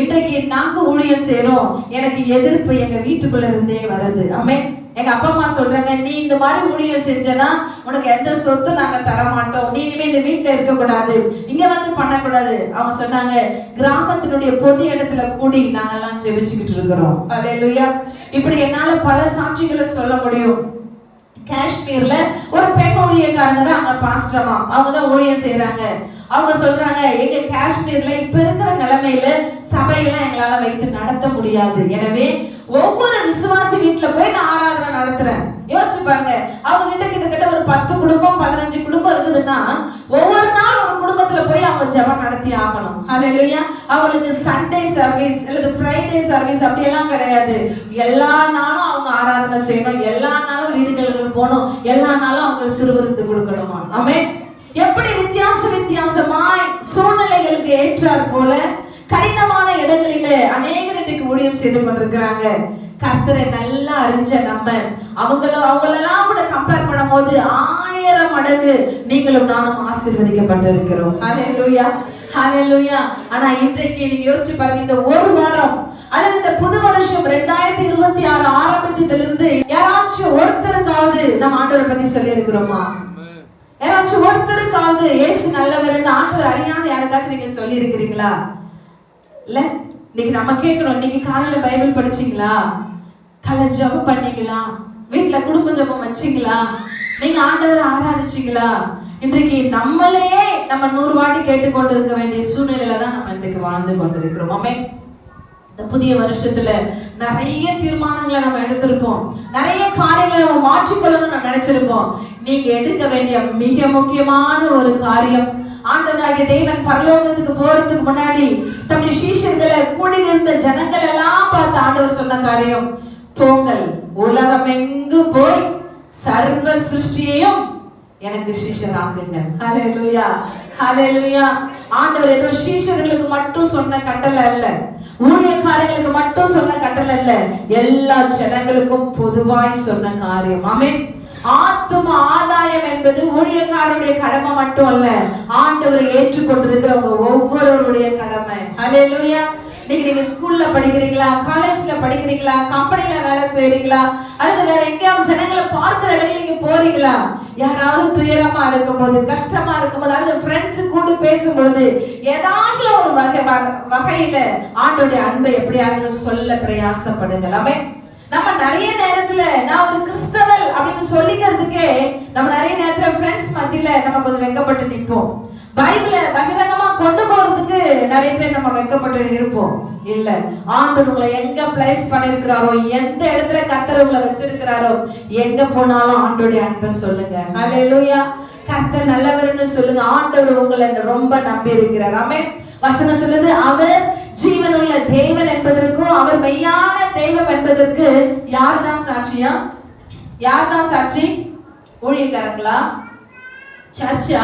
இன்றைக்கு நாங்க ஊழியம் செய்யறோம், எனக்கு எதிர்ப்பு எங்க வீட்டுக்குள்ள இருந்தே வருது. ஆமென். எங்க அப்பா அம்மா சொல்றாங்க, நீ இந்த மாதிரி ஊழியம் செஞ்சனா உனக்கு எந்த சொத்தும் நாங்க தர மாட்டோம், நீ இனிமே இந்த வீட்டுல இருக்க கூடாது, இங்க வந்து பண்ணக்கூடாது. அவங்க சொன்னாங்க, கிராமத்தினுடைய பொது இடத்துல கூடி நாங்கெல்லாம் ஜெபிச்சுக்கிட்டு இருக்கிறோம். ஹல்லேலூயா. இப்படி என்னால பல சாட்சிகளை சொல்ல முடியும். காஷ்மீர்ல ஒரு பெண் ஊழியக்காரங்க தான் அங்க பாஸ்டமா, அவங்க தான் ஊழியம் செய்யறாங்க. அவங்க சொல்றாங்க, எங்க காஷ்மீர்ல இப்ப இருக்கிற நிலைமையில சபையெல்லாம் எங்களால வைத்து நடத்த முடியாது. எனவே ஒவ்வொரு விசுவாசி வீட்டுல போய் நான் ஆராதனை நடத்துறேன். யோசிச்சு பாருங்க, அவங்க கிட்டத்தட்ட ஒரு 10 குடும்பம் 15 குடும்பம் இருக்குதுன்னா ஒவ்வொரு நாள் ஒரு குடும்பத்துல போய் அவங்க ஜெபம் நடத்தி ஆகணும். ஹல்லேலூயா. அவங்களுக்கு சண்டே சர்வீஸ் அல்லது ஃப்ரைடே சர்வீஸ் அப்படி எல்லாம் கிடையாது. எல்லா நாளும் அவங்க ஆராதனை செய்யணும், எல்லா நாளும் வீடுகளுக்கு போகணும், எல்லா நாளும் அவங்களுக்கு திருவிருந்து கொடுக்கணுமா. ஆமென். எப்படி வித்தியாசமாய் சூழ்நிலைகளுக்கு ஏற்றார் போல கடினமான இடங்களில அநேகர் இன்றைக்கு ஊழியம் செய்து கொண்டிருக்கிறாங்க. கர்த்தரை நல்லா அறிஞ்ச நம்ம அவங்களெல்லாம் கூட கம்பேர் பண்ணும் போது 1000 மடங்கு நீங்களும் நானும் ஆசீர்வதிக்கப்பட்டிருக்கிறோம். ஹல்லேலூயா, ஹல்லேலூயா. ஆனா இன்றைக்கு நீங்க யோசிச்சு பாருங்க, இந்த ஒரு வாரம் அல்லது இந்த புது வருஷம் 2026 ஆரம்பித்ததிலிருந்து யாராச்சும் ஒருத்தருக்காவது நம்ம ஆண்டவரை பத்தி சொல்லி இருக்கிறோமா? யாராச்சும் ஒருத்தருக்காவது இயேசு நல்லவர்னு ஆண்டவர் அறியாத யாருக்காச்சும் நீங்க சொல்லி இருக்கிறீங்களா? இல்ல. இன்னைக்கு நம்ம கேட்கிறோம், இன்னைக்கு காலையில பைபிள் படிச்சீங்களா? காலை ஜெபம் பண்ணீங்களா? வீட்டுல குடும்ப ஜெபம் வச்சீங்களா? நீங்க ஆண்டவரை ஆராதிச்சீங்களா? இன்றைக்கு நம்மளையே நம்ம 100 வாட்டி கேட்டுக்கொண்டு இருக்க வேண்டிய சூழ்நிலையில தான் நம்ம இன்றைக்கு வாழ்ந்து கொண்டிருக்கிறோம். ஆமென். இந்த புதிய வருஷத்துல நிறைய தீர்மானங்களை நம்ம எடுத்திருப்போம், நிறைய காரியங்களை நம்ம மாற்றிக்கொள்ளணும்னு நம்ம நினைச்சிருப்போம். நீங்க எடுக்க வேண்டிய மிக முக்கியமான ஒரு காரியம், ஆண்டவராகிய தேவன் பரலோகத்துக்கு போறதுக்கு முன்னாடி தம்முடைய சீஷர்களை கூடி இருந்த ஜனங்கள் எல்லாம் பார்த்து ஆண்டவர் சொன்ன காரியம், போங்கள் உலகம் எங்கும் போய் சர்வ சிருஷ்டியையும் எனக்கு சீஷராக்குங்க. ஹல்லேலூயா, ஹல்லேலூயா. ஆண்டவர் ஏதோ சீஷர்களுக்கு மட்டும் சொன்ன கட்டளை அல்ல, ஊழியக்காரங்களுக்கு மட்டும் சொன்ன கட்டளை அல்ல, எல்லா ஜனங்களுக்கும் பொதுவாய் சொன்ன காரியம். ஆமென். ஆத்தும ஆதாயம் என்பது ஊழியக்காரருடைய கடமை மட்டும் அல்ல, ஆண்டவரை ஏற்றுக்கொண்டிருக்கிறவங்க ஒவ்வொருவருடைய கடமை. ஹல்லேலூயா. இன்னைக்கு நீங்க ஸ்கூல்ல படிக்கிறீங்களா, காலேஜ்ல படிக்கிறீங்களா, கம்பெனில வேலை செய்றீங்களா, அல்லது வேற எங்கேயாவது ஜனங்களை பார்க்கிற இடத்துல நீங்க போறீங்களா, யாராவது துயரமா இருக்கும்போது, கஷ்டமா இருக்கும்போது, அல்லது ஃப்ரெண்ட்ஸ் கூட பேசும்போது ஏதாவது ஒரு வகையில ஆண்டவருடைய அன்பை எப்படியாவது சொல்ல பிரயாசப்படுங்களாமே. நம்ம நிறைய நேரத்துல நான் ஒரு கிறிஸ்தவல் அப்படின்னு சொல்லிக்கிறதுக்கே நம்ம நிறைய நேரத்துல ஃப்ரெண்ட்ஸ் மத்தியில நம்ம கொஞ்சம் வெக்கப்பட்டு நிற்போம். பைபிளை பகிரங்கமா கொண்டு போறதுக்கு நிறைய பேர் நம்ம வெக்கப்பட்டு இருப்போம். இல்ல, ஆண்டவர் உங்களை எங்க பிளேஸ் பண்ணிருக்கிறாரோ, எந்த இடத்துல கர்த்தர் உங்களை வச்சிருக்கிறாரோ, எங்க போனாலும் ஆண்டவருடைய அன்பை சொல்லுங்க. ஹல்லேலூயா. கர்த்தர் நல்லவர்னு சொல்லுங்க. ஆண்டவர் உங்களை ரொம்ப நம்பி இருக்கிறார். ஆமென். வசனம் சொல்லுது, அவர் ஜீவனுள்ள தேவன் என்பதற்கும் அவர் மெய்யான தெய்வம் என்பதற்கு யார் தான் சாட்சியா? யார் தான் சாட்சி? ஊழியக்காரங்களா? சர்ச்சா?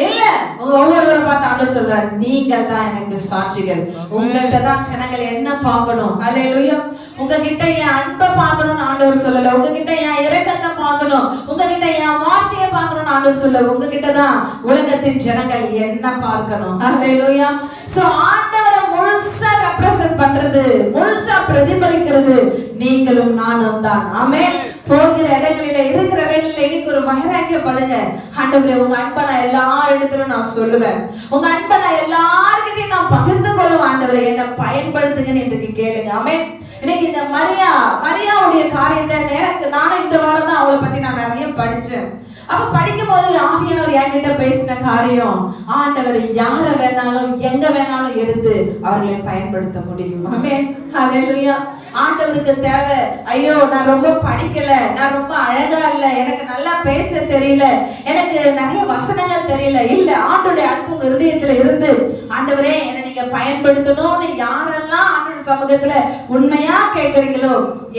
இல்ல, உங்க ஒவ்வொருவரை பார்த்து ஆண்டவர் சொல்றார், நீங்க தான் எனக்கு சாட்சிகள். உங்கள்கிட்ட தான் ஜனங்கள் என்ன பார்க்கணும். ஹல்லேலூயா. உங்ககிட்ட என் அன்பை பார்க்கணும்னு ஆண்டவர் சொல்லல, உங்ககிட்ட என் இரக்கத்தை பார்க்கணும், உங்ககிட்ட என் வார்த்தையை பார்க்கணும்னு ஆண்டவர் சொல்ல, உங்ககிட்ட தான் உலகத்தின் ஜனங்கள் என்ன பார்க்கணும். ஹல்லேலூயா. சோ ஆண்டவரை முழுசா ரெப்ரசன்ட் பண்றது, முழுசா பிரதிபலிக்கிறது நீங்களும் நானும் தான். ஆமென். போகிற இடங்களில, இருக்கிற இடங்களில இன்னைக்கு ஒரு வைராக்கியப்படுங்க. ஆண்டவரே, உங்க அன்பை நான் எல்லா இடத்துலயும் நான் சொல்லுவேன், உங்க அன்பை நான் எல்லார்கிட்டையும் நான் பகிர்ந்து கொள்ளுவேன். ஆண்டவரே, என்ன பயன்படுத்துங்கன்னு இன்றைக்கு கேளுங்க. ஆமென். இன்னைக்கு இந்த மரியாவுடைய காரியத்தை நானும் இந்த வாரம் தான் அவளை பத்தி நான் நிறைய படிச்சேன். அப்ப படிக்கும் போது ஆவியானவர் என்கிட்ட பேசின காரியம், ஆண்டவர் யார வேணாலும் எங்க வேணாலும் எடுத்து அவர்களை பயன்படுத்த முடியும். ஆமென். ஹல்லேலூயா. ஆண்டவருக்கு தேவை, ஐயோ நான் ரொம்ப படிக்கல, நான் ரொம்ப அழகா இல்ல, எனக்கு நல்லா பேச தெரியல, எனக்கு நிறைய வசனங்கள் தெரியல. இல்ல, ஆண்டவருடைய அன்பு உங்க இருதயத்துல இருந்து, ஆண்டவரே என்னை நீங்க பயன்படுத்தணும்னு யாரெல்லாம் ஆண்டவருடைய சமூகத்துல உண்மையா கேட்கறீங்களோ,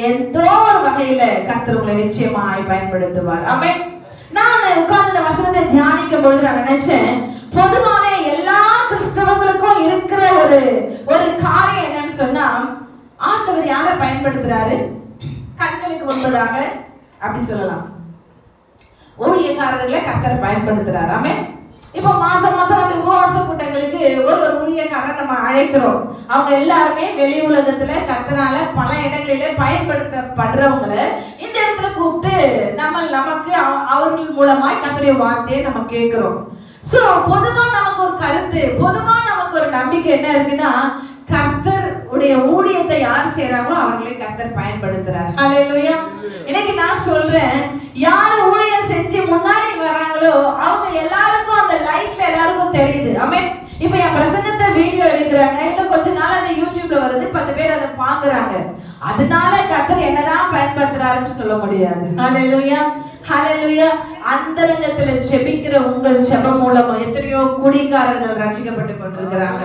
ஏதோ ஒரு வகையில கர்த்தர் உங்களை நிச்சயமாய் பயன்படுத்துவார். ஆமென். நான் உட்கார்ந்து இந்த வசனத்தை தியானிக்கும் பொழுது நான் நினைச்சேன், பொதுவாவே எல்லா கிறிஸ்தவங்களுக்கும் இருக்கிற ஒரு காரியம் என்னன்னு சொன்னா, ஆண்டவர் யாரை பயன்படுத்துறாரு? கண்களுக்கு முன்பதாக அப்படி சொல்லலாம், ஊழியக்காரர்களை கர்த்தர் பயன்படுத்துறாரு. ஆமென். இப்போ மாசம் நம்ம உபவாச கூட்டங்களுக்கு ஒரு ஊழியக்காரர் நம்ம அழைக்கிறோம். அவங்க எல்லாருமே வெளி உலகத்துல கர்த்தரால பல இடங்களிலே பயன்படுத்தப்படுறவங்கள இந்த இடத்துல கூப்பிட்டு நமக்கு அவர்கள் மூலமாய் கர்த்தருடைய வார்த்தையை நம்ம கேட்கிறோம். சோ பொதுவா நமக்கு ஒரு கருத்து, பொதுவா நமக்கு ஒரு நம்பிக்கை என்ன இருக்குன்னா, கர்த்தர் உடைய ஊழியத்தை யார் செய்யறாங்களோ அவர்களை கர்த்தர் பயன்படுத்துறாரு. ஹல்லேலூயா. இன்னைக்கு நான் சொல்றேன், யாரு ஊழியம் செஞ்சு முன்னாடி வர்றாங்களோ அவங்க எல்லாருக்கும் அந்த லைட்ல எல்லாருக்கும் தெரியுது. ஆமென். இப்ப என் பிரசங்கத்தை வீடியோ எடுக்கிறாங்க, இன்னும் கொஞ்ச நாள் அந்த யூடியூப்ல வருது, 10 பேர் அதை பாக்குறாங்க. அதனால கர்த்தர் என்னதான் பயன்படுத்துறாருன்னு சொல்ல முடியாது. ஹல்லேலூயா. ஹல்லேலூயா. அந்தரங்கத்துல ஜெபிக்கிற உங்கள் ஜெபம் மூலமா எத்தனையோ குடிகாரர்கள் ரட்சிக்கப்பட்டு கொண்டிருக்கிறாங்க.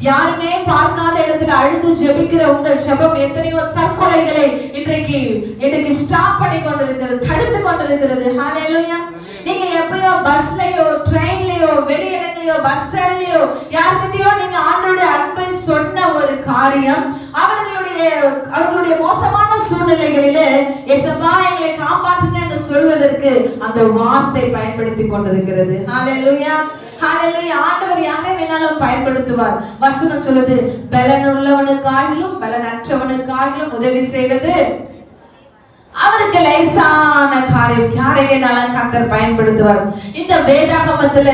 யாருமே பார்க்காத இடத்துல அழுது ஜெபிக்கிற உங்கள் ஜெபம் எத்தனையோ தற்கொலைகளை இன்றைக்கு ஸ்டாப் பண்ணி கொண்டிருக்கிறது, தடுத்து கொண்டிருக்கிறது. ஹல்லேலூயா. நீங்க எப்பயோ பஸ்லயோ ட்ரெயின்லயோ வெளி இடங்களையோ பஸ் ஸ்டாண்ட்லயோ யார்கிட்டயோ நீங்க ஆண்டவருடைய அன்பை சொன்ன ஒரு காரியம் அவர்களுடைய மோசமான சூழ்நிலைகளிலே இயேசுவா எங்களை காப்பாற்றுங்க என்று சொல்வதற்கு அந்த வார்த்தை பயன்படுத்தி கொண்டிருக்கிறது. ஹல்லேலூயா. ஹல்லேலூயா. ஆண்டவர் யாரை வேணாலும் பயன்படுத்துவார். வசனம் சொல்லுது, பலனுள்ளவனுக்காகிலும் பலனற்றவனுக்காகிலும் உதவி செய்வது அவருக்கு லேசான காரியம். யாரை வேணாலும் கர்த்தர் பயன்படுத்துவார். இந்த வேதாகமத்துல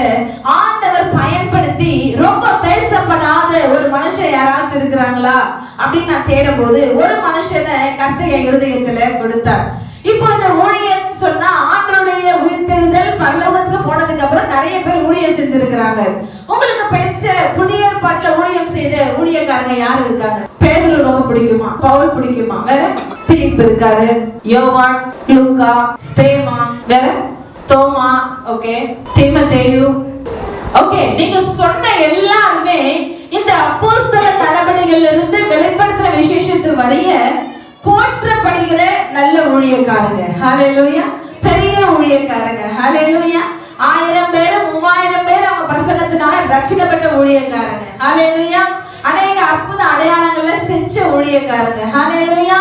ஆண்டவர் பயன்படுத்தி ரொம்ப பேசப்படாத ஒரு மனுஷன் யாராச்சும் இருக்கிறாங்களா அப்படின்னு நான் தேடும் போது ஒரு மனுஷனை கர்த்தர் என் இருதயத்துல கொடுத்தார். இப்போ இந்த ஊழியம் சொன்னா ஆண்டவருடைய உயிர்த்தெழுதல் பரலோகத்துக்கு போனதுக்கு அப்புறம் நிறைய பேர் ஊழியம் செஞ்சிருக்கிறாங்க. உங்களுக்கு பிடிச்ச புதிய ஏற்பாட்டுல ஊழியம் செய்த ஊழியக்காரங்க யாரு இருக்காங்க? பேதுரு ரொம்ப பிடிக்குமா? பவுல் பிடிக்குமா? வேற பிலிப் இருக்காரு, யோவான், லூக்கா, ஸ்தேவான், வேற தோமா, ஓகே, தீமோத்தேயு. ஓகே, நீங்க சொன்ன எல்லாருமே இந்த அப்போஸ்தல நடவடிக்கையில இருந்து வெளிப்படுத்துற விசேஷத்து வரைய போற்றப்படுகிற நல்ல ஊழியக்காரங்க. ஹல்லேலூயா. பெரிய ஊழியக்காரங்க. ஹல்லேலூயா. 1000 பேர் 3000 பேர் அவங்க பிரசங்கத்தினால ரட்சிக்கப்பட்ட ஊழியக்காரங்க. ஹல்லேலூயா. அநேக அற்புத அடையாளங்களை செஞ்ச ஊழியக்காரங்க. ஹல்லேலூயா.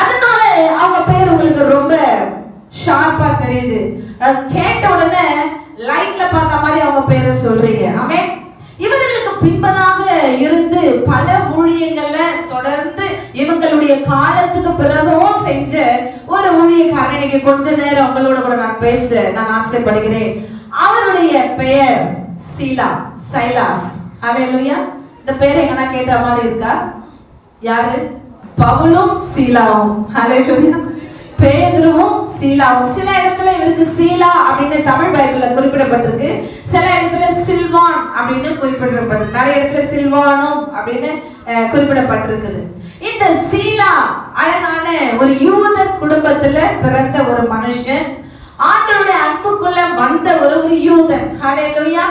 அதனால அவங்க பேர் உங்களுக்கு ரொம்ப ஷார்ப்பா தெரியுது. கேட்ட உடனே லைட்ல பார்த்த மாதிரி அவங்க பேரை சொல்றீங்க. ஆமென். இவர்களுக்கு பின்பதாக இருந்து பல ஊழியங்கள்ல தொடர்ந்து இவங்களுடைய காலத்துக்கு பிறகும் செஞ்ச ஒரு ஊழியக்காரன் இன்னைக்கு கொஞ்ச நேரம் உங்களோட கூட நான் பேச நான் ஆசைப்படுகிறேன். அவருடைய பெயர் சைலாஸ். ஹல்லேலூயா. இந்த பேரை எங்கனா கேட்ட மாதிரி இருக்கா? யாரு? பவுலும் சீலாவும். ஹல்லேலூயா. பேதுருவும் சீலாவும். சில இடத்துல இவருக்கு சீலா அப்படின்னு தமிழ் பைபிள்ல குறிப்பிடப்பட்டிருக்கு, சில இடத்துல சில்வான் அப்படின்னு குறிப்பிடப்பட்டிருக்கு, நிறைய இடத்துல சில்வானும் அப்படின்னு குறிப்பிடப்பட்டிருக்குது. இந்த சீலா அழகான ஒரு யூத குடும்பத்துல பிறந்த ஒரு மனுஷன், ஆண்டவருடைய அன்புக்குள்ள வந்த ஒரு யூதன். ஹல்லேலூயா.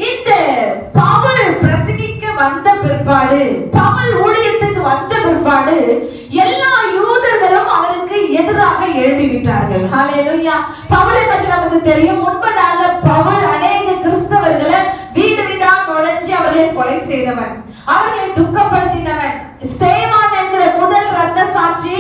இந்த பவுல் பிரசங்கிக்க வந்த பிற்பாடு, பவுல் ஊழியத்துக்கு வந்த பிற்பாடு எல்லா யூதர்களும் அவருக்கு எதிராக எழுப்பி விட்டார்கள். ஹல்லேலூயா. பவுலை பற்றி நமக்கு தெரியும். முன்பதாக பவுல் அநேக கிறிஸ்தவர்களை வீடு வீடா நுழைஞ்சி அவர்களை கொலை செய்தவன், அவர்களை துக்கப்படுத்தினவன். ஸ்தேவான் என்கிற முதல் ரத்த சாட்சி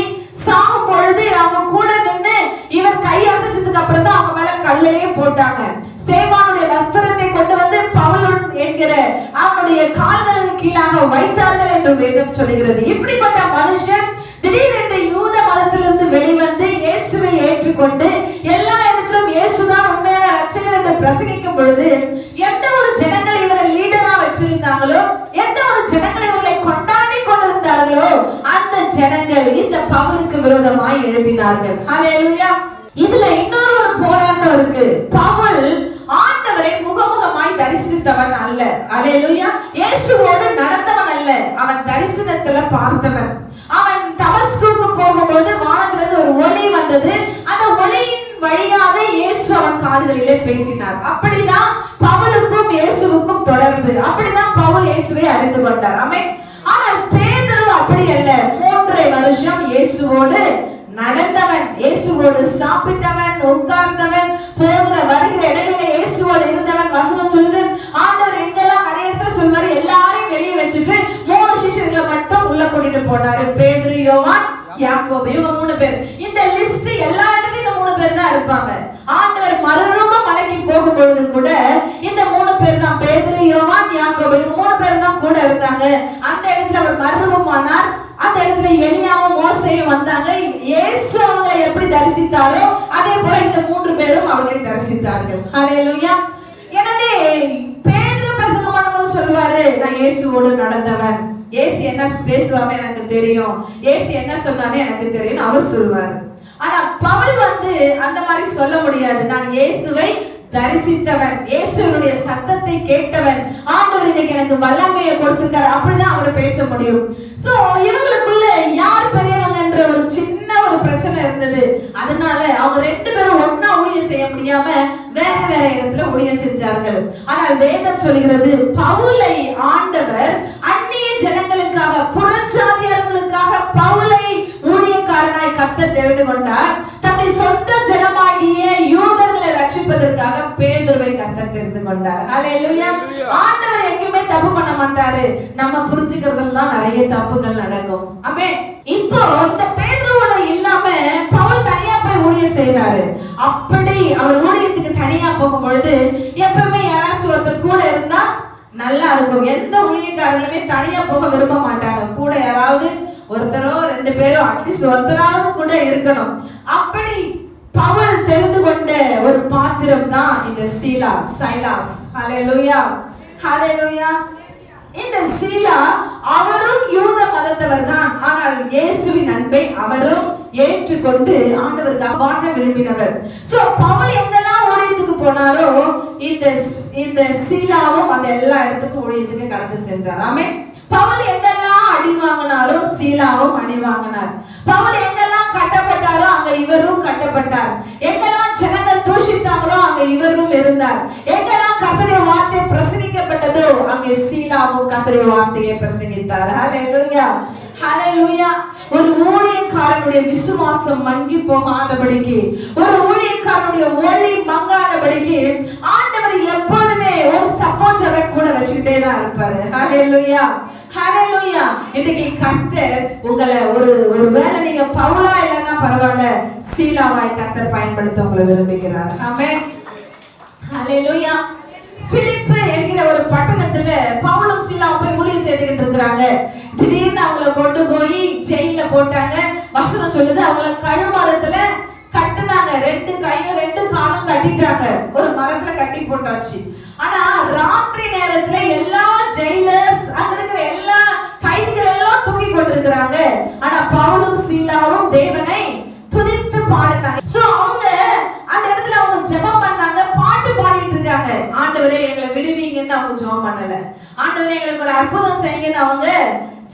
சாகும் பொழுது அவங்க கூட நின்று இவர் கை அசைச்சதுக்கு அப்புறம் தான் அவங்க மேல கல்லையே போட்டாங்க. ஸ்தேவானுடைய வஸ்திரத்தை கொண்டு வந்து பவுல் என்கிற அவனுடைய கால்களின் கீழாக வைத்தார்கள் என்று வேதம் சொல்கிறது. இப்படிப்பட்ட மனுஷன் திடீரென்று யூத மதத்திலிருந்து வெளிவந்து இயேசுவை ஏற்றுக்கொண்டு எல்லா இடத்திலும் இயேசுதான் உண்மையான ரட்சகர் என்று பிரசங்கிக்கும் பொழுது எந்த ஒரு ஜனங்கள் இவரை லீடரா வச்சிருந்தாங்களோ, எந்த ஒரு ஜனங்கள் இவர்களை கொண்டாடி கொண்டிருந்தார்களோ அந்த ஜனங்கள் இந்த பவுலுக்கு விரோதமாய் எழுப்பினார்கள். ஹல்லேலூயா. இதுல இன்னொரு ஒரு போராட்டம் இருக்கு. பவுல் ஆண்டவரை முகமுகமாய் தரிசித்தவன் அல்ல. ஹல்லேலூயா. இயேசுவோடு நடந்தவன் அல்ல, அவன் தரிசனத்துல பார்த்தவன். அவன் தமஸ்குக்கு போகும்போது வானத்திலிருந்து ஒரு ஒளி வந்தது. அந்த ஒளியின் வழியாக இயேசு அவன் காதுகளிலே பேசினார். அப்படிதான் பவுலுக்கும் இயேசுவுக்கும் தொடர்பு. அப்படிதான் பவுல் இயேசுவை அறிந்து கொண்டார். ஆமென். ஆனால் பேதுரு அப்படி அல்ல. 3 வருஷம் இயேசுவோடு நடந்தவன், இயேசுவோடு சாப்பிட்டவன், உட்கார்ந்தவன், போகிற வருகிற இடங்களில் இயேசுவோடு இருந்தவன். வசனம் சொல்லுது, ஆண்டவர் எங்கெல்லாம் நிறைய இடத்துல சொல்வாரு, எல்லாரையும் வெளியே வச்சுட்டு 3 சீஷர்களை மட்டும் உள்ள கூட்டிட்டு போனாரு. பேதுரு, யோவான், யாக்கோபு. இவங்க 3 பேர். இந்த லிஸ்ட் எல்லா இடத்துலயும் இந்த 3 பேர் தான் இருப்பாங்க. ஆண்டவர் மறுரூப மலைக்கு போகும் பொழுது கூட இந்த 3 பேர் தான், பேதுரு, யோவான், யாக்கோபு, இவங்க 3 பேர் தான் கூட இருந்தாங்க. அந்த இடத்துல அவர் மறுரூபமானார். அந்த இடத்துல எலியாவும் மோசேயும் வந்தாங்க. இயேசு அவங்களை எப்படி தரிசித்தாரோ அதே போல இந்த 3 பேரும் அவர்களை தரிசித்தார்கள். ஹல்லேலூயா. எனவே பேதுரு பிரசங்கம் பண்ணும்போது சொல்வாரு, நான் இயேசுவோடு நடந்தவன், இயேசு என்ன பேசுவான்னு எனக்கு தெரியும், இயேசு என்ன சொன்னான்னு எனக்கு தெரியும் அவர் சொல்வாரு. ஆனா பவுல் அந்த மாதிரி சொல்ல முடியாது. நான் இயேசுவை தரிசித்தவன், இயேசுவினுடைய சத்தத்தை கேட்டவன், ஆண்டவர் இன்னைக்கு எனக்கு வல்லமையை கொடுத்திருக்காரு, அப்படிதான் அவர் பேச முடியும். சோ இவங்களுக்குள்ள யார் பெரியவங்க என்ற ஒரு சின்ன ஒரு பிரச்சனை இருந்தது. அதனால அவங்க 2 பேரும் ஒண்ணா ஊழியம் செய்ய முடியாம வேற வேற இடத்துல ஊழியம் செஞ்சார்கள். ஆனால் வேதம் சொல்கிறது, பவுலை ஆண்டவர் அந்நிய ஜனங்களுக்காக, புறஜாதியார்களுக்காக பவுலை ஊழியக்காரனாய் கர்த்தர் தெரிந்து கொண்டார். தன்னை சொந்த ஜனமாகிய யூதர்களை ரட்சிப்பதற்காக பேதுருவை கர்த்தர் தெரிந்து கொண்டார். ஹல்லேலூயா. ஆண்டவர் எங்கேயுமே தப்பு பண்ண மாட்டாரு. நம்ம புரிஞ்சுக்கிறதுலாம் நிறைய தப்புகள் நடக்கும். ஆமென். இப்போ இந்த பேதுருவோட இல்லாம பவுல் தனியா போய் ஊழியம் செய்யறாரு. அப்படி அவர் ஊழியத்துக்கு தனியா போகும் பொழுது எப்பவுமே யாராச்சும் ஒருத்தர் கூட இருந்தா நல்லா இருக்கும். எந்த ஊழியக்காரங்களுமே தனியா போக விரும்ப மாட்டாங்க. கூட யாராவது ஒருத்தரோ 2 பேரோ அட்லீஸ்ட் ஒருத்தராவது கூட இருக்கணும். அப்படி பவுல் தெரிந்து கொண்ட ஒரு பாத்திரம் தான் இந்த சைலாஸ். ஹல்லேலூயா. ஹல்லேலூயா. இந்த சீலா அவரும் யூத மதத்தவர் தான். ஆனால் இயேசுவின் அன்பை அவரும் ஏற்றுக்கொண்டு ஆண்டவருக்காக வாழ விரும்பினவர். சோ பவுல் எங்கெல்லாம் ஊழியத்துக்கு போனாரோ இந்த சீலாவும் அந்த எல்லா இடத்துக்கும் ஊழியத்துக்கு கடந்து சென்றார். ஆமென். பவுல் எங்கெல்லாம் அடி வாங்கினாரோ சீலாவும் அடி வாங்கினார். பவுல் எங்கெல்லாம் கட்டப்பட்டாரோ அங்க இவரும் கட்டப்பட்டார். எங்கெல்லாம் ஜனங்கள் தூஷித்தாங்களோ அங்க இவரும் இருந்தார். எங்கெல்லாம் கர்த்தருடைய வார்த்தை பிரசங்கிக்கப்பட்டதோ அங்கே சீலாவும் கர்த்தருடைய வார்த்தையை பிரசங்கித்தார். ஹல்லேலூயா. ஹல்லேலூயா. ஒரு ஊழியக்காரனுடைய விசுவாசம் மங்கி போகாதபடிக்கு, ஒரு ஊழியக்காரனுடைய ஒளி மங்காதபடிக்கு ஆண்டவர் எப்போதுமே ஒரு சப்போர்ட்டரை கூட வச்சுக்கிட்டே தான் இருப்பாரு. ஹல்லேலூயா. ஹalleluya. இன்னைக்கு கர்த்தர் உங்களை ஒரு வேளை நீங்க பவுலா இல்லைன்னா பரவாயில்ல, சீலாவாய் கர்த்தர் பயன்படுத்த உங்களை விரும்புகிறார். ஆமென், ஹalleluya. பிலிப்பு என்கிற ஒரு பட்டணத்துல பவுலும் சீலாவும் போய் ஊழியம் செய்துகிட்டு இருக்கிறாங்க. திடீர்னு அவங்கள கொண்டு போய் ஜெயில போட்டாங்க. வசனம் சொல்லுது அவங்கள கழுமரத்துல கட்டுனாங்க. 2 கையும் 2 காலும் கட்டிட்டாங்க. ஒரு மரத்துல கட்டி போட்டாச்சு. ஆனா ராத்திரி நேரத்துல எல்லா ஜெயிலர்ஸ் அங்க இருக்கிற எல்லா கைதிகள் எல்லாம் தூங்கி கொண்டிருக்கிறாங்க. ஆனா பவுலும் சீலாவும் தேவனை துதித்து பாடினாங்க. சோ அவங்க அந்த இடத்துல அவங்க ஜெபம் பண்ணாங்க, பாட்டு பாடிட்டு இருக்காங்க. ஆண்டவரே எங்களை விடுவீங்கன்னு அவங்க ஜெபம் பண்ணல. ஆண்டவரே எங்களுக்கு ஒரு அற்புதம் செய்யுங்கன்னு அவங்க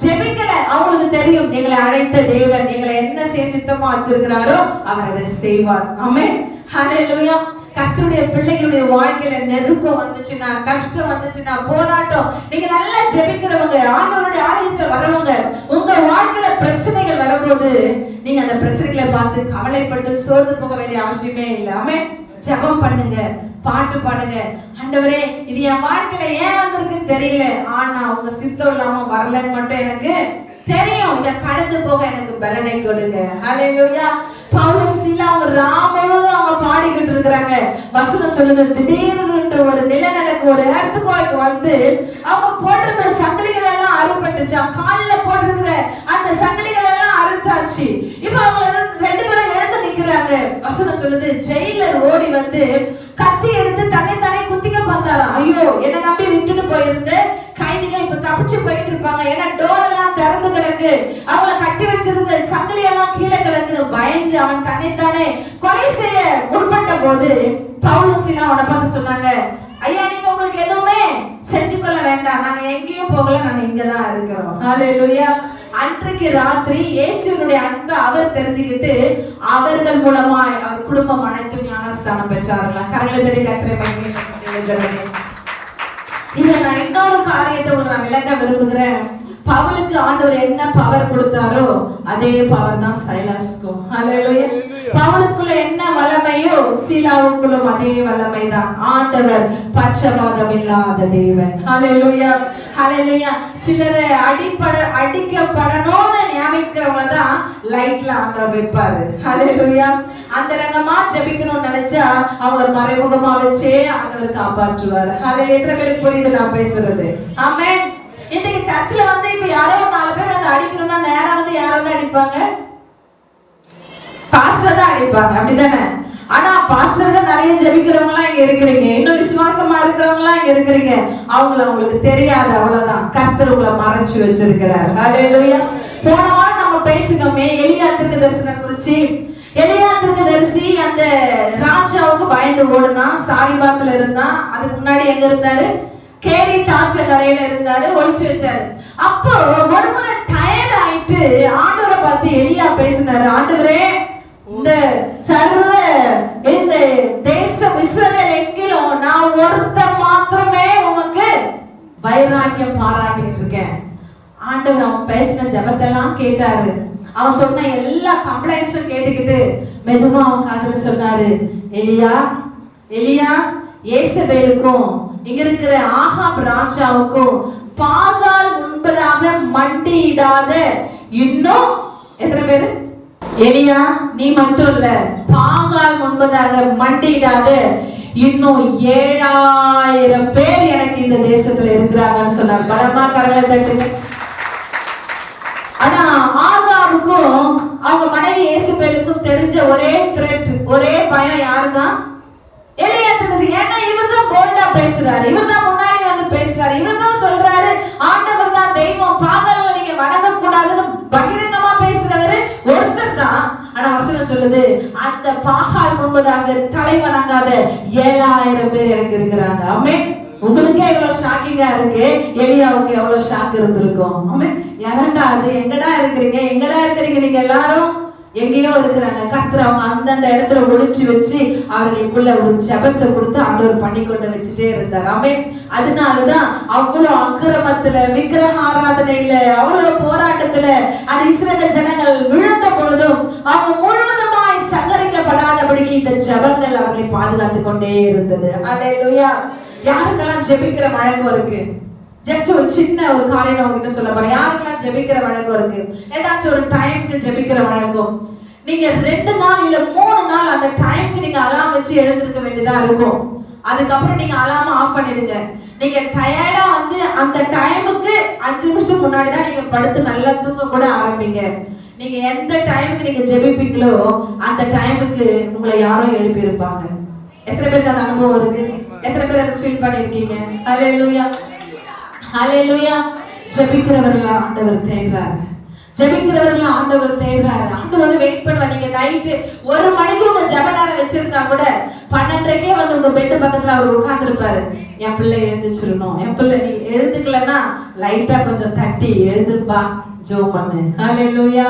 ஜெபிக்கல. அவங்களுக்கு தெரியும் எங்களை அழைத்த தேவன் எங்களை என்ன செய்ய சித்தமா வச்சிருக்கிறாரோ அவர் அதை செய்வார். ஆமென், ஹalleluya. கர்த்தருடைய பிள்ளைகளுடைய வாழ்க்கையில நெருக்கம் வந்துச்சுன்னா, கஷ்டம் வந்துச்சுன்னா, போராட்டம், நீங்க நல்லா ஜெபிக்கிறவங்க, ஆண்டவருடைய ஆலயத்துல வரவங்க, உங்க வாழ்க்கையில பிரச்சனைகள் வரும்போது நீங்க அந்த பிரச்சனைகளை பார்த்து கவலைப்பட்டு சோர்ந்து போக வேண்டிய அவசியமே இல்லை. ஆமென், ஜெபம் பண்ணுங்க, பாட்டு பாடுங்க. ஆண்டவரே இது என் வாழ்க்கையில ஏன் வந்திருக்குன்னு தெரியல, ஆனா உங்க சித்தம் இல்லாம வரலன்னு மட்டும் எனக்கு தெரியும். இத கடந்து போக எனக்கு பலனை கொடுங்க. ஹalleluya. பவுலும் சீலாவும் ராமுழுதும் அவங்க பாடிக்கிட்டு இருக்கிறாங்க. வசனம் சொல்லுது திடீர்னு ஒரு நிலநடுக்கம், ஒரு எர்த்குவேக் வந்து அவங்க போட்டிருந்த சங்கிலிகள் எல்லாம் அறுபட்டுச்சா. கால்ல போட்டிருக்கிற அந்த சங்கிலிகள் எல்லாம் அறுத்தாச்சு. இப்ப அவங்க 2 பேரும் எழுந்து நிக்கிறாங்க. வசனம் சொல்லுது ஜெயிலர் ஓடி வந்து கத்தி எடுத்து தன்னை குத்திக்க பார்த்தாராம். ஐயோ, என்ன நம்பி விட்டுட்டு போயிருந்த கைதிகள் இப்ப தப்பிச்சு போயிட்டு இருப்பாங்க, ஏன்னா டோர் எல்லாம் திறந்து கிடக்கு, அவங்கள கட்டி வச்சிருந்த சங்கிலி எல்லாம் கீழே கிடக்குன்னு பயந்து அவன் தன்னைத்தானே கொலை செய்ய முற்பட்ட போது பவுலும் சீலா அவனை பார்த்து சொன்னாங்க, ஐயா நீங்க உங்களுக்கு எதுவுமே செஞ்சு கொள்ள வேண்டாம், நாங்க எங்கேயும் போகல, நாங்க இங்கதான் இருக்கிறோம். ஹalleluya. அன்றைக்கு ராத்திரி இயேசுவினுடைய அன்பை அவர் தெரிஞ்சுக்கிட்டு அவர்கள் மூலமாய் அவர் குடும்பம் அனைத்தும் ஞானஸ்தானம் பெற்றார்களா. கரங்களை தட்டி கர்த்தரை பயன்படுத்த. இத நான் இன்னொரு காரியத்தை நான் விளக்க விரும்புகிறேன். பவுலுக்கு ஆண்டவர் என்ன பவர் கொடுத்தாரோ அதே பவர் தான் சைலாஸ்க்கும். ஹalleluya. பவுலுக்குள்ள என்ன வல்லமையோ சீலாவுக்குள்ளும் அதே வல்லமை தான். ஆண்டவர் பட்சபாதம் இல்லாத தேவன். ஹalleluya, ஹalleluya. சிலரை அடிக்கப்படணும்னு நியமிக்கிறவங்க தான் லைட்ல ஆண்டவர் வைப்பாரு. ஹalleluya. அந்த ரங்கமா ஜெபிக்கணும்னு நினைச்சா அவங்கள மறைமுகமா வச்சே ஆண்டவர் காப்பாற்றுவார். ஹalleluya. எத்தனை பேருக்கு புரியுது நான் பேசுறது? ஆமென். இன்னைக்கு சர்ச்சில் வந்து இப்ப யாரோ 4 பேர் வந்து அடிக்கணும்னா நேரா வந்து யாரை தான் அடிப்பாங்க? பாஸ்டர் தான் அடிப்பாங்க, அப்படிதானே? ஆனா பாஸ்டர் நிறைய ஜெபிக்கிறவங்க எல்லாம் இங்க இருக்கிறீங்க, இன்னும் விசுவாசமா இருக்கிறவங்க எல்லாம் இங்க இருக்கிறீங்க. அவங்களுக்கு தெரியாது, அவ்வளவுதான். கர்த்தர் உங்களை மறைச்சு வச்சிருக்கிறார். ஹalleluya. போன வாரம் நம்ம பேசினோமே எலியா தீர்க்கதரிசனம் குறிச்சு. எலியா தீர்க்கதரிசி அந்த ராஜாவுக்கு பயந்து ஓடுனா, சாரிபாத்துல இருந்தா. அதுக்கு முன்னாடி எங்க இருந்தாரு? கேரி தாற்ற கரையில இருந்தாரு, ஒளிச்சு வச்சாரு. அப்போ ஒரு முறை டயர்ட் ஆயிட்டு ஆண்டவரை பார்த்து எலியா பேசினாரு, ஆண்டவரே இந்த சர்வ இந்த தேசம் இஸ்ரவேல் எங்கிலும் நான் ஒருத்த மாத்திரமே உனக்கு வைராக்கியம் பாராட்டிட்டு இருக்கேன். ஆண்டவர் அவன் பேசின ஜெபத்தெல்லாம் கேட்டாரு. அவன் சொன்ன எல்லா கம்ப்ளைண்ட்ஸும் கேட்டுக்கிட்டு மெதுவா அவன் காதுல சொன்னாரு, எலியா எலியா, ஏசபேலுக்கும் இங்க இருக்கிற ஆகாப் ராஜாவுக்கும் பாகால் முன்பதாக மண்டியிடாத இன்னும் எத்தனை பேரு? எலியா நீ மட்டும் இல்ல, பாகால் முன்பதாக மண்டியிடாத இன்னும் 7000 பேர் எனக்கு இந்த தேசத்துல இருக்கிறாங்கன்னு சொன்னார். பலமா கரங்களை தட்டுங்க. ஆனா ஆகாவுக்கும் அவங்க மனைவி ஏசபேலுக்கும் தெரிஞ்ச ஒரே த்ரெட், ஒரே பயம் யாருதான்? எலியா. ஏன்னா இவர் தான் போல்டா பேசுறாரு, இவர் தான் முன்னாடி வந்து பேசுறாரு, இவர் தான் சொல்றாரு ஆண்டவர் தான் தெய்வம், பாகால்களை நீங்க வணங்க கூடாதுன்னு பகிரங்கமா பேசுறவரு ஒருத்தர் தான். ஆனா வசனம் சொல்லுது அந்த பாகால் முன்பதாக தலை வணங்காத 7000 பேர் எனக்கு இருக்கிறாங்க. ஆமென். உங்களுக்கே எவ்வளவு ஷாக்கிங்கா இருக்கு, எலியாவுக்கு எவ்வளவு ஷாக் இருந்திருக்கும். ஆமென். எவன்டா அது? எங்கடா இருக்கிறீங்க நீங்க எல்லாரும்? எங்கேயோ இருக்கிறாங்க. கர்த்தர் அவங்க அந்தந்த இடத்துல ஒளிச்சு வச்சு அவர்களுக்குள்ள ஒரு ஜெபத்தை கொடுத்து ஆண்டவர் பண்ணி கொண்டு வச்சுட்டே இருந்தார். ஆமென். அதனாலதான் அவ்வளவு அக்கிரமத்துல, விக்கிரக ஆராதனையில, அவ்வளவு போராட்டத்துல அந்த இஸ்ரவேல் ஜனங்கள் விழுந்த பொழுதும் அவங்க முழுவதுமாய் சங்கரிக்கப்படாதபடிக்கு இந்த ஜெபங்கள் அவர்களை பாதுகாத்து கொண்டே இருந்தது. ஹalleluya. யாருக்கெல்லாம் ஜெபிக்கிற வழக்கம் இருக்கு? ஜஸ்ட் ஒரு சின்ன ஒரு காரியம் உங்ககிட்ட சொல்ல போறேன். யாருக்கெல்லாம் ஜெபிக்கிற வழக்கம் இருக்கு? ஏதாச்சும் ஒரு டைம்க்கு ஜெபிக்கிற வழக்கம். நீங்க 2 நாள் இல்ல 3 நாள் அந்த டைம்க்கு நீங்க அலாம் வச்சு எழுந்திருக்க வேண்டியதா இருக்கும். அதுக்கப்புறம் நீங்க அலாம ஆஃப் பண்ணிடுங்க. நீங்க டயர்டா வந்து அந்த டைமுக்கு 5 நிமிஷத்துக்கு முன்னாடி தான் நீங்க படுத்து நல்லா தூங்க கூட ஆரம்பிங்க. நீங்க எந்த டைமுக்கு நீங்க ஜெபிப்பீங்களோ அந்த டைமுக்கு உங்களை யாரோ எழுப்பி இருப்பாங்க. எத்தனை பேருக்கு அந்த அனுபவம் இருக்கு? எத்தனை பேர் அதை ஃபீல் பண்ணிருக்கீங்க? ஹல்லேலூயா, ஹல்லேலூயா. ஜெபிக்கிறவர்கள் ஆண்டவர் தேடுறாரு. ஜெபிக்கிறவர்கள் ஆண்டவர் தேடுறாரு. ஆண்டவர் வந்து வெயிட் பண்ணுவார். நீங்க நைட்டு 1 மணிக்கு உங்க ஜெப நேரம் வச்சிருந்தா கூட 12:30க்கே வந்து உங்க பெட் பக்கத்துல அவர் உட்கார்ந்துருப்பாரு. என் பிள்ளை எழுந்துச்சிடணும், என் பிள்ளை நீ எழுந்துக்கலன்னா லைட்டா கொஞ்சம் தட்டி எழுந்துப்பா, ஜெபம் பண்ணு. ஹல்லேலூயா,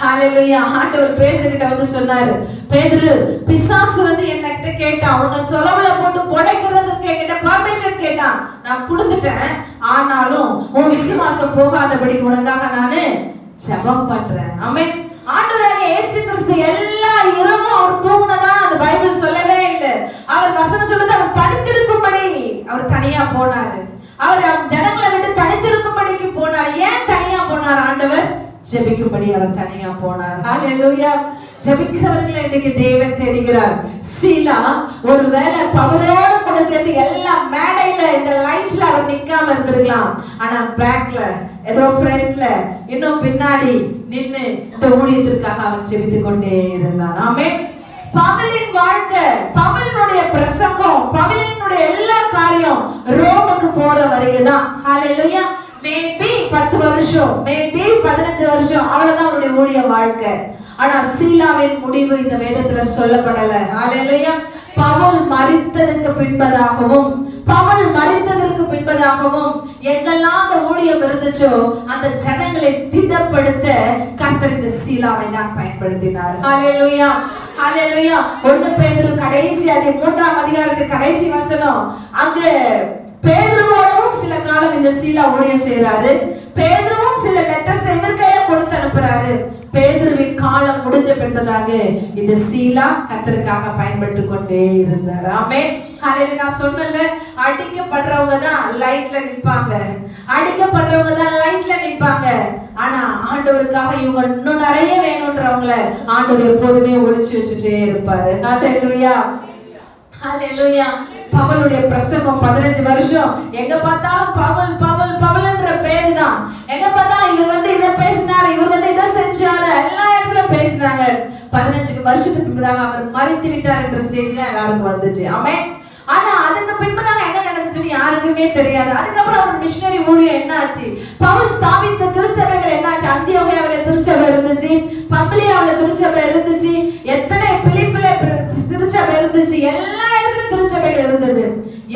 ஹல்லேலூயா. ஆண்டவர் பேதுருகிட்ட வந்து சொன்னாரு, பேதுரு, பிசாசு வந்து என்கிட்ட கேட்டான், உன்னை சொலவுல போட்டு புடைக்கிறதுக்கு என்கிட்ட பர்மிஷன் கேட்டான். நான் கொடுத்துட்டேன். ஆனாலும் உன் விசுவாசம் போகாதபடிக்கு உனக்காக நானு ஜெபம் பண்றேன். ஆமென். ஆண்டவராகிய இயேசு கிறிஸ்து எல்லா இரவும் அவர் தூங்குனதா அந்த பைபிள் சொல்லவே இல்லை. அவர் வசனம் சொல்லுது, அவர் தனித்திருக்கும்படி அவர் தனியா போனாரு. அவர் ஜனங்களை விட்டு தனித்திருக்கும்படிக்கு போனார். ஏன் தனியா போனார் ஆண்டவர்? ஜெபிக்கும்படி அவர் தனியா போனார். ஹல்லேலூயா. ஜெபிக்கிறவர்களை இன்னைக்கு தேவன் தேடுகிறார். சீலா ஒருவேளை பவுலோட கூட சேர்ந்து எல்லா மேடையில இந்த லைட்ல அவர் நிக்காம இருந்திருக்கலாம். ஆனா பேக்ல ஏதோ ஃப்ரண்ட்ல இன்னும் பின்னாடி நின்னு இந்த ஊழியத்திற்காக அவன் ஜெபித்துக் கொண்டே இருந்தான். ஆமென். பவுலின் வாழ்க்கை, பவுலினுடைய பிரசங்கம், பவுலினுடைய எல்லா காரியம் ரோமுக்கு போற வரைக்குதான். ஹல்லேலூயா. மேபி 10 வருஷம், மேபி 15 வருஷம், அவ்வளவுதான் அவருடைய ஊழிய வாழ்க்கை. ஆனா சீலாவின் முடிவு இந்த வேதத்துல சொல்லப்படல. ஹல்லேலூயா. பவுல் மரித்ததற்கு பின்பதாகவும், பவுல் மரித்ததற்கு பின்பதாகவும் எங்கெல்லாம் அந்த ஊழியம் இருந்துச்சோ அந்த ஜனங்களை திடப்படுத்த கர்த்தர் இந்த சீலாவை தான் பயன்படுத்தினார். ஹல்லேலூயா, ஹல்லேலூயா. 1 பேதுரு கடைசி 3ஆம் அதிகாரத்தின் கடைசி வசனம், அங்க பேதுருவோடும் சில காலம் இந்த சீலா ஊழியம் செய்யறாரு. பேதுருவும் சில லெட்டர்ஸ் இவர் கையில கொடுத்து அனுப்புறாரு. பேதுருவின் காலம் முடிஞ்ச பின்பதாக இந்த சீலா கர்த்தருக்காக பயன்பட்டு கொண்டே இருந்தார். ஆமென். ஹல்லேலூயா. நான் சொன்னல, அடிக்கப்படுறவங்க தான் லைட்ல நிப்பாங்க, அடிக்கப்படுறவங்க தான் லைட்ல நிப்பாங்க. ஆனா ஆண்டவருக்காக இவங்க இன்னும் நிறைய வேணும்ன்றவங்கள ஆண்டவர் எப்போதுமே ஒளிச்சு வச்சுட்டே இருப்பாரு. ஹல்லேலூயா, ஹல்லேலூயா. பவுலுடைய பிரசங்கம் 15 வருஷம் எங்க பார்த்தாலும் பவுல் பவுல் பவுல்ன்ற பேரு தான். எங்க பார்த்தாலும் இவர் வந்து இதை பேசினாரு, இவர் வந்து இதை செஞ்சாரு, எல்லா இடத்துல பேசினாங்க. 15 வருஷத்துக்கு பின்பதாக அவர் மரித்து விட்டார் என்ற செய்தி தான் எல்லாருக்கும் வந்துச்சு. ஆமென். ஆனா அதுக்கு பின்பதாக என்ன நடந்துச்சுன்னு யாருக்குமே தெரியாது. அதுக்கப்புறம் ஒரு மிஷனரி ஊழியம் என்ன ஆச்சு? பவுல் ஸ்தாபித்த திருச்சபைகள் என்ன ஆச்சு? அந்தியோகியாவில திருச்சபை இருந்துச்சு, பம்பிலியாவில திருச்சபை இருந்துச்சு, எத்தனை பிலிப்பில திருச்சபை இருந்துச்சு, எல்லா இடத்துலயும் திருச்சபைகள் இருந்தது.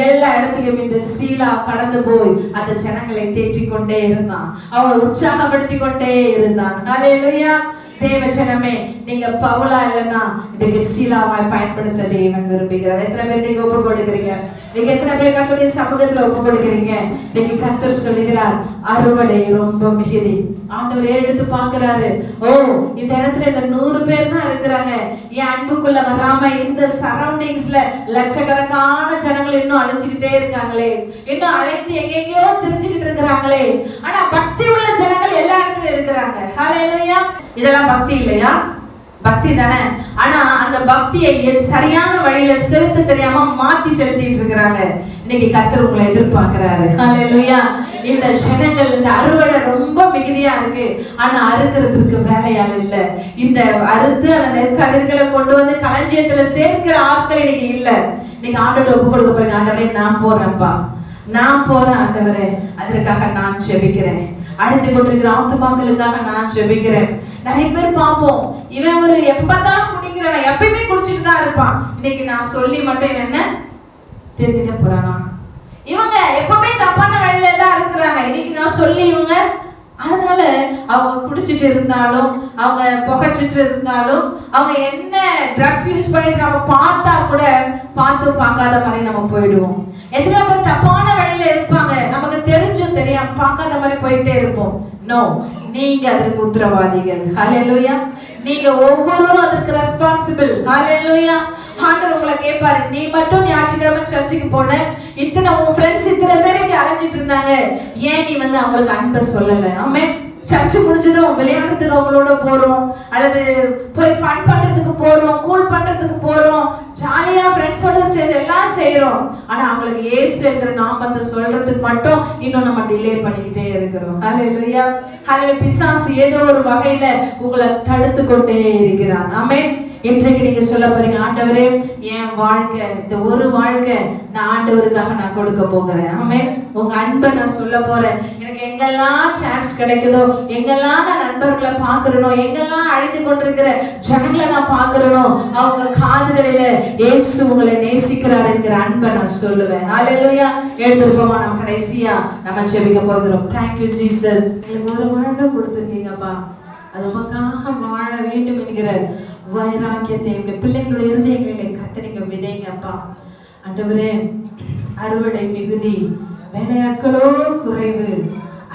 எல்லா இடத்துலயும் இந்த சீலா கடந்து போய் அந்த ஜனங்களை தேற்றிக் கொண்டே இருந்தான், அவங்களை உற்சாகப்படுத்தி கொண்டே இருந்தான். ஹல்லேலூயா. தேவ ஜனமே, நீங்க பவுலா இல்லைன்னா இன்னைக்கு சீலாவாய் பயன்படுத்த தேவன் விரும்புகிறார். எத்தனை பேர் நீங்க ஒப்பு கொடுக்கிறீங்க? நீங்க எத்தனை பேர் கர்த்தருடைய சமூகத்துல ஒப்பு கொடுக்கிறீங்க? இன்னைக்கு கர்த்தர் சொல்லுகிறார், அறுவடை ரொம்ப மிகுதி. ஆண்டவர் எடுத்து பாக்குறாரு, ஓ இந்த இடத்துல இந்த 100 பேர் தான் இருக்கிறாங்க, என் அன்புக்குள்ள வராம இந்த சரௌண்டிங்ஸ்ல லட்சக்கணக்கான ஜனங்கள் இன்னும் அழைஞ்சுக்கிட்டே இருக்காங்களே, இன்னும் அழைத்து எங்கெங்கயோ தெரிஞ்சுக்கிட்டு இருக்கிறாங்களே. ஆனா பக்தி உள்ள ஜனங்கள் எல்லா இடத்துலயும் இருக்கிறாங்க. ஹல்லேலூயா. இதெல்லாம் பக்தி இல்லையா? பக்தி தானே. ஆனா அந்த பக்தியை சரியான வழியில செலுத்த தெரியாம மாத்தி செலுத்திட்டு இருக்கிறாங்க. இன்னைக்கு கர்த்தர் உங்களை எதிர்பார்க்கிறாரு. ஹல்லேலூயா. இந்த ஜனங்கள், இந்த அறுவடை ரொம்ப மிகுதியா இருக்கு, ஆனா அறுக்கிறதுக்கு வேலையாள் இல்ல. இந்த அறுத்து அந்த நெற்கதிர்களை கொண்டு வந்து களஞ்சியத்துல சேர்க்கிற ஆட்கள் இன்னைக்கு இல்ல. இன்னைக்கு ஆண்டவரை ஒப்பு கொடுக்க போறீங்க. ஆண்டவரே நான் போறேன்ப்பா, நான் போறேன் ஆண்டவரே, அதற்காக நான் ஜெபிக்கிறேன். அழிந்து கொண்டிருக்கிற ஆத்துமாக்களுக்காக நான் ஜெபிக்கிறேன். நிறைய பேர் பார்ப்போம், இவன் ஒரு எப்ப பார்த்தாலும் குடிக்கிறவன், எப்பயுமே குடிச்சிட்டு தான் இருப்பான். இன்னைக்கு நான் சொல்லி மட்டும் என்ன தெரிஞ்சுக்க போறானா? இவங்க எப்பவுமே தப்பான வழியில தான் இருக்கிறாங்க. இன்னைக்கு நான் சொல்லி இவங்க, அதனால அவங்க குடிச்சிட்டு இருந்தாலும், அவங்க புகைச்சிட்டு இருந்தாலும், அவங்க என்ன ட்ரக்ஸ் யூஸ் பண்ணிட்டு நம்ம பார்த்தா கூட பார்த்து பார்க்காத மாதிரி நம்ம போயிடுவோம். எத்தனை பேர் தப்பான வழியில இருப்பாங்க, நமக்கு தெரிஞ்சும் தெரியாம பார்க்காத மாதிரி போயிட்டே இருப்போம். நோ, நீங்க அதற்கு உத்தரவாதிகள். ஹல்லேலூயா. நீங்க ஒவ்வொருவரும் அதற்கு ரெஸ்பான்சிபிள். ஹல்லேலூயா, ஆண்டவர் உங்களை கேட்பாரு, நீ மட்டும் ஞாயிற்றுக்கிழமை சர்ச்சுக்கு போன, இத்தனை உன் ஃப்ரெண்ட்ஸ் இத்தனை பேர் இப்படி அலைஞ்சிட்டு இருந்தாங்க, ஏன் நீ அவங்களுக்கு அன்பை சொல்லல? ஆமென். சர்ச்சு முடிஞ்சதும் விளையாடுறதுக்கு அவங்களோட போறோம், அல்லது போய் ஃபன் பண்றதுக்கு போறோம், கூல் பண்றதுக்கு போறோம், ஜாலியா ஃப்ரெண்ட்ஸோட சேர்ந்து எல்லாம் செய்யறோம். ஆனா அவங்களுக்கு இயேசு என்கிற நாமத்தை சொல்றதுக்கு மட்டும் இன்னும் நம்ம டிலே பண்ணிக்கிட்டே இருக்கிறோம். ஹல்லேலூயா. ஹல்லேலூயா. பிசாசு ஏதோ ஒரு வகையில உங்களை தடுத்து கொண்டே இருக்கிறான். ஆமென். இன்றைக்கு நீங்க சொல்ல போறீங்க, ஆண்டவரே என் வாழ்க்கை, இந்த ஒரு வாழ்க்கை நான் ஆண்டவருக்காக நான் கொடுக்க போகிறேன். ஆமென். உங்க அன்பை நான் சொல்ல போறேன். எனக்கு எங்கெல்லாம் சான்ஸ் கிடைக்குதோ, எங்கெல்லாம் நான் நண்பர்களை பாக்குறனோ, எங்கெல்லாம் அழைத்து கொண்டிருக்கிற ஜனங்களை நான் பாக்குறனோ, அவங்க காதுகளில இயேசு உங்களை நேசிக்கிறார் என்கிற அன்பை நான் சொல்லுவேன். ஹல்லேலூயா. எழுந்திருப்போமா, நம்ம கடைசியா நம்ம ஜெபிக்க போகிறோம். Thank you Jesus. எனக்கு ஒரு வாழ்க்கை கொடுத்துருக்கீங்கப்பா, அது உமக்காக வாழ வேண்டும் என்கிற வைராக்கியத்தை எங்களுடைய பிள்ளைகளுடைய இருதயங்களிலே கத்தரிங்க விதைங்கப்பா. ஆண்டவரே, அறுவடை மிகுதி, வேலையாட்களோ குறைவு,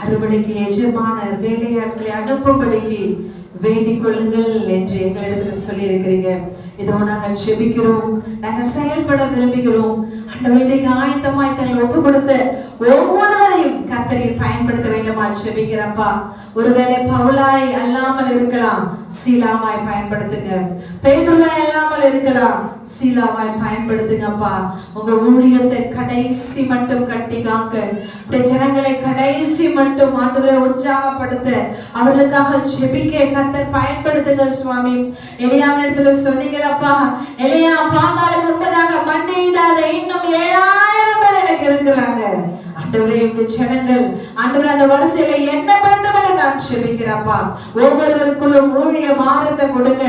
அறுவடைக்கு எஜமானர் வேலையாட்களை அனுப்பும்படிக்கு வேண்டிக் கொள்ளுங்கள் என்று எங்களிடத்துல சொல்லி இருக்கிறீங்க. இதோ நாங்கள் செபிக்கிறோம், நாங்கள் செயல்பட விரும்புகிறோம். ஆண்டவரே, ஆயத்தமாய் தங்களை ஒப்பு கொடுத்த ஒவ்வொருவரையும் கர்த்தர் பயன்படுத்த வேண்டுமா செபிக்கிறப்பா. ஒருவேளை பவுலாய் அல்லாமல் இருக்கலாம், சீலாவாய் பயன்படுத்துங்க. பேதுருவாய் அல்லாமல் இருக்கலாம், சீலாவாய் பயன்படுத்துங்கப்பா. உங்க ஊழியத்தை கடைசி மட்டும் கட்டி காக்க, ஜனங்களை கடைசி மட்டும் ஆண்டவரை உற்சாகப்படுத்த, அவர்களுக்காக ஜெபிக்க கர்த்தர் பயன்படுத்துங்க சுவாமி. எலியாவிடத்துல சொன்னீங்களப்பா, எலியா பாகாலுக்கு முன்பதாக மண்டையிடாத இன்னும் 7000 பேர் எனக்கு இருக்கிறாங்க. ஆண்டவரே, இந்த ஜனங்கள் ஆண்டவரே அந்த வரிசையில என்ன வேண்டும் என்று நான் ஜெபிக்கிறப்பா. ஒவ்வொருவருக்குள்ளும் ஊழிய பாரத்தை கொடுங்க,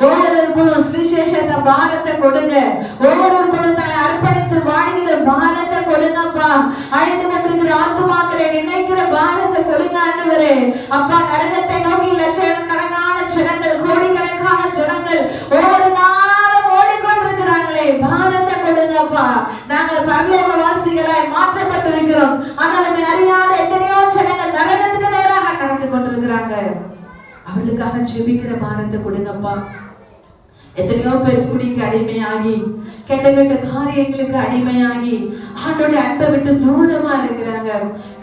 ஒவ்வொருவருக்குள்ளும் சுவிசேஷத்தை பாரத்தை கொடுங்க, ஒவ்வொருவருக்குள்ளும் தங்களை அர்ப்பணித்து வாழ்கிற பாரத்தை கொடுங்கப்பா. அழிந்து கொண்டிருக்கிற ஆத்துமாக்களை நினைக்கிற பாரத்தை கொடுங்க ஆண்டவரே. அப்பா, நரகத்தை நோக்கி லட்சக்கணக்கான ஜனங்கள், கோடிக்கணக்கான ஜனங்கள் ஒவ்வொரு நாளும் ஓடிக்கொண்டிருக்கிறாங்களே, பாரத்தை கொடுங்கப்பா. நாங்கள் பரலோக வாசிகளாய் மாற்றப்பட்டிருக்கிறோம், ஆனால் நம்மை அறியாத எத்தனையோ ஜனங்கள் நரகத்துக்கு நேராக நடந்து கொண்டிருக்கிறாங்க. அவர்களுக்காக ஜெபிக்கிற பாரத்தை கொடுங்கப்பா. எத்தனையோ பேர் குடிக்கு அடிமையாகி, கெட்ட கெட்ட காரியங்களுக்கு அடிமையாகி ஆண்டோடைய அன்பை விட்டு தூரமா இருக்கிறாங்க.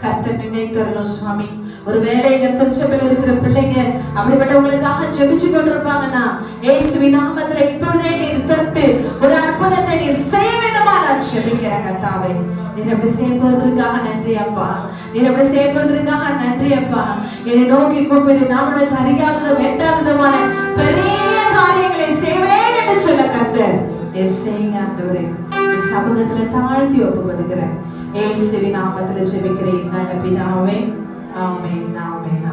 கர்த்தர் நினைத்தரணும் சுவாமி. ஒருவேளை இந்த திருச்சபையில் இருக்கிற பிள்ளைங்க அப்படிப்பட்டவங்களுக்காக ஜெபிச்சு கொண்டிருப்பாங்கன்னா, இயேசுவின் நாமத்துல இப்பொழுதே நீர் தொட்டு ஒரு அற்புதத்தை நீர் செய்ய வேண்டுமா நான் ஜெபிக்கிறேன். கர்த்தாவே, நீர் அப்படி செய்ய போறதுக்காக நன்றி அப்பா. நீர் அப்படி செய்ய போறதுக்காக நன்றி அப்பா. என்னை நோக்கி கூப்பிட்டு நான் உனக்கு அறியாதது வெட்டாததுமான பெரிய காரியங்களை செய்வேன் என்று சொல்ல கர்த்தர் நீர் செய்யுங்க ஆண்டவரே. சமூகத்துல தாழ்த்தி ஒப்பு கொடுக்கிறேன். இயேசுவின் நாமத்துல ஜெபிக்கிறேன் நல்ல பிதாவே. ஆமென், ஆமென்.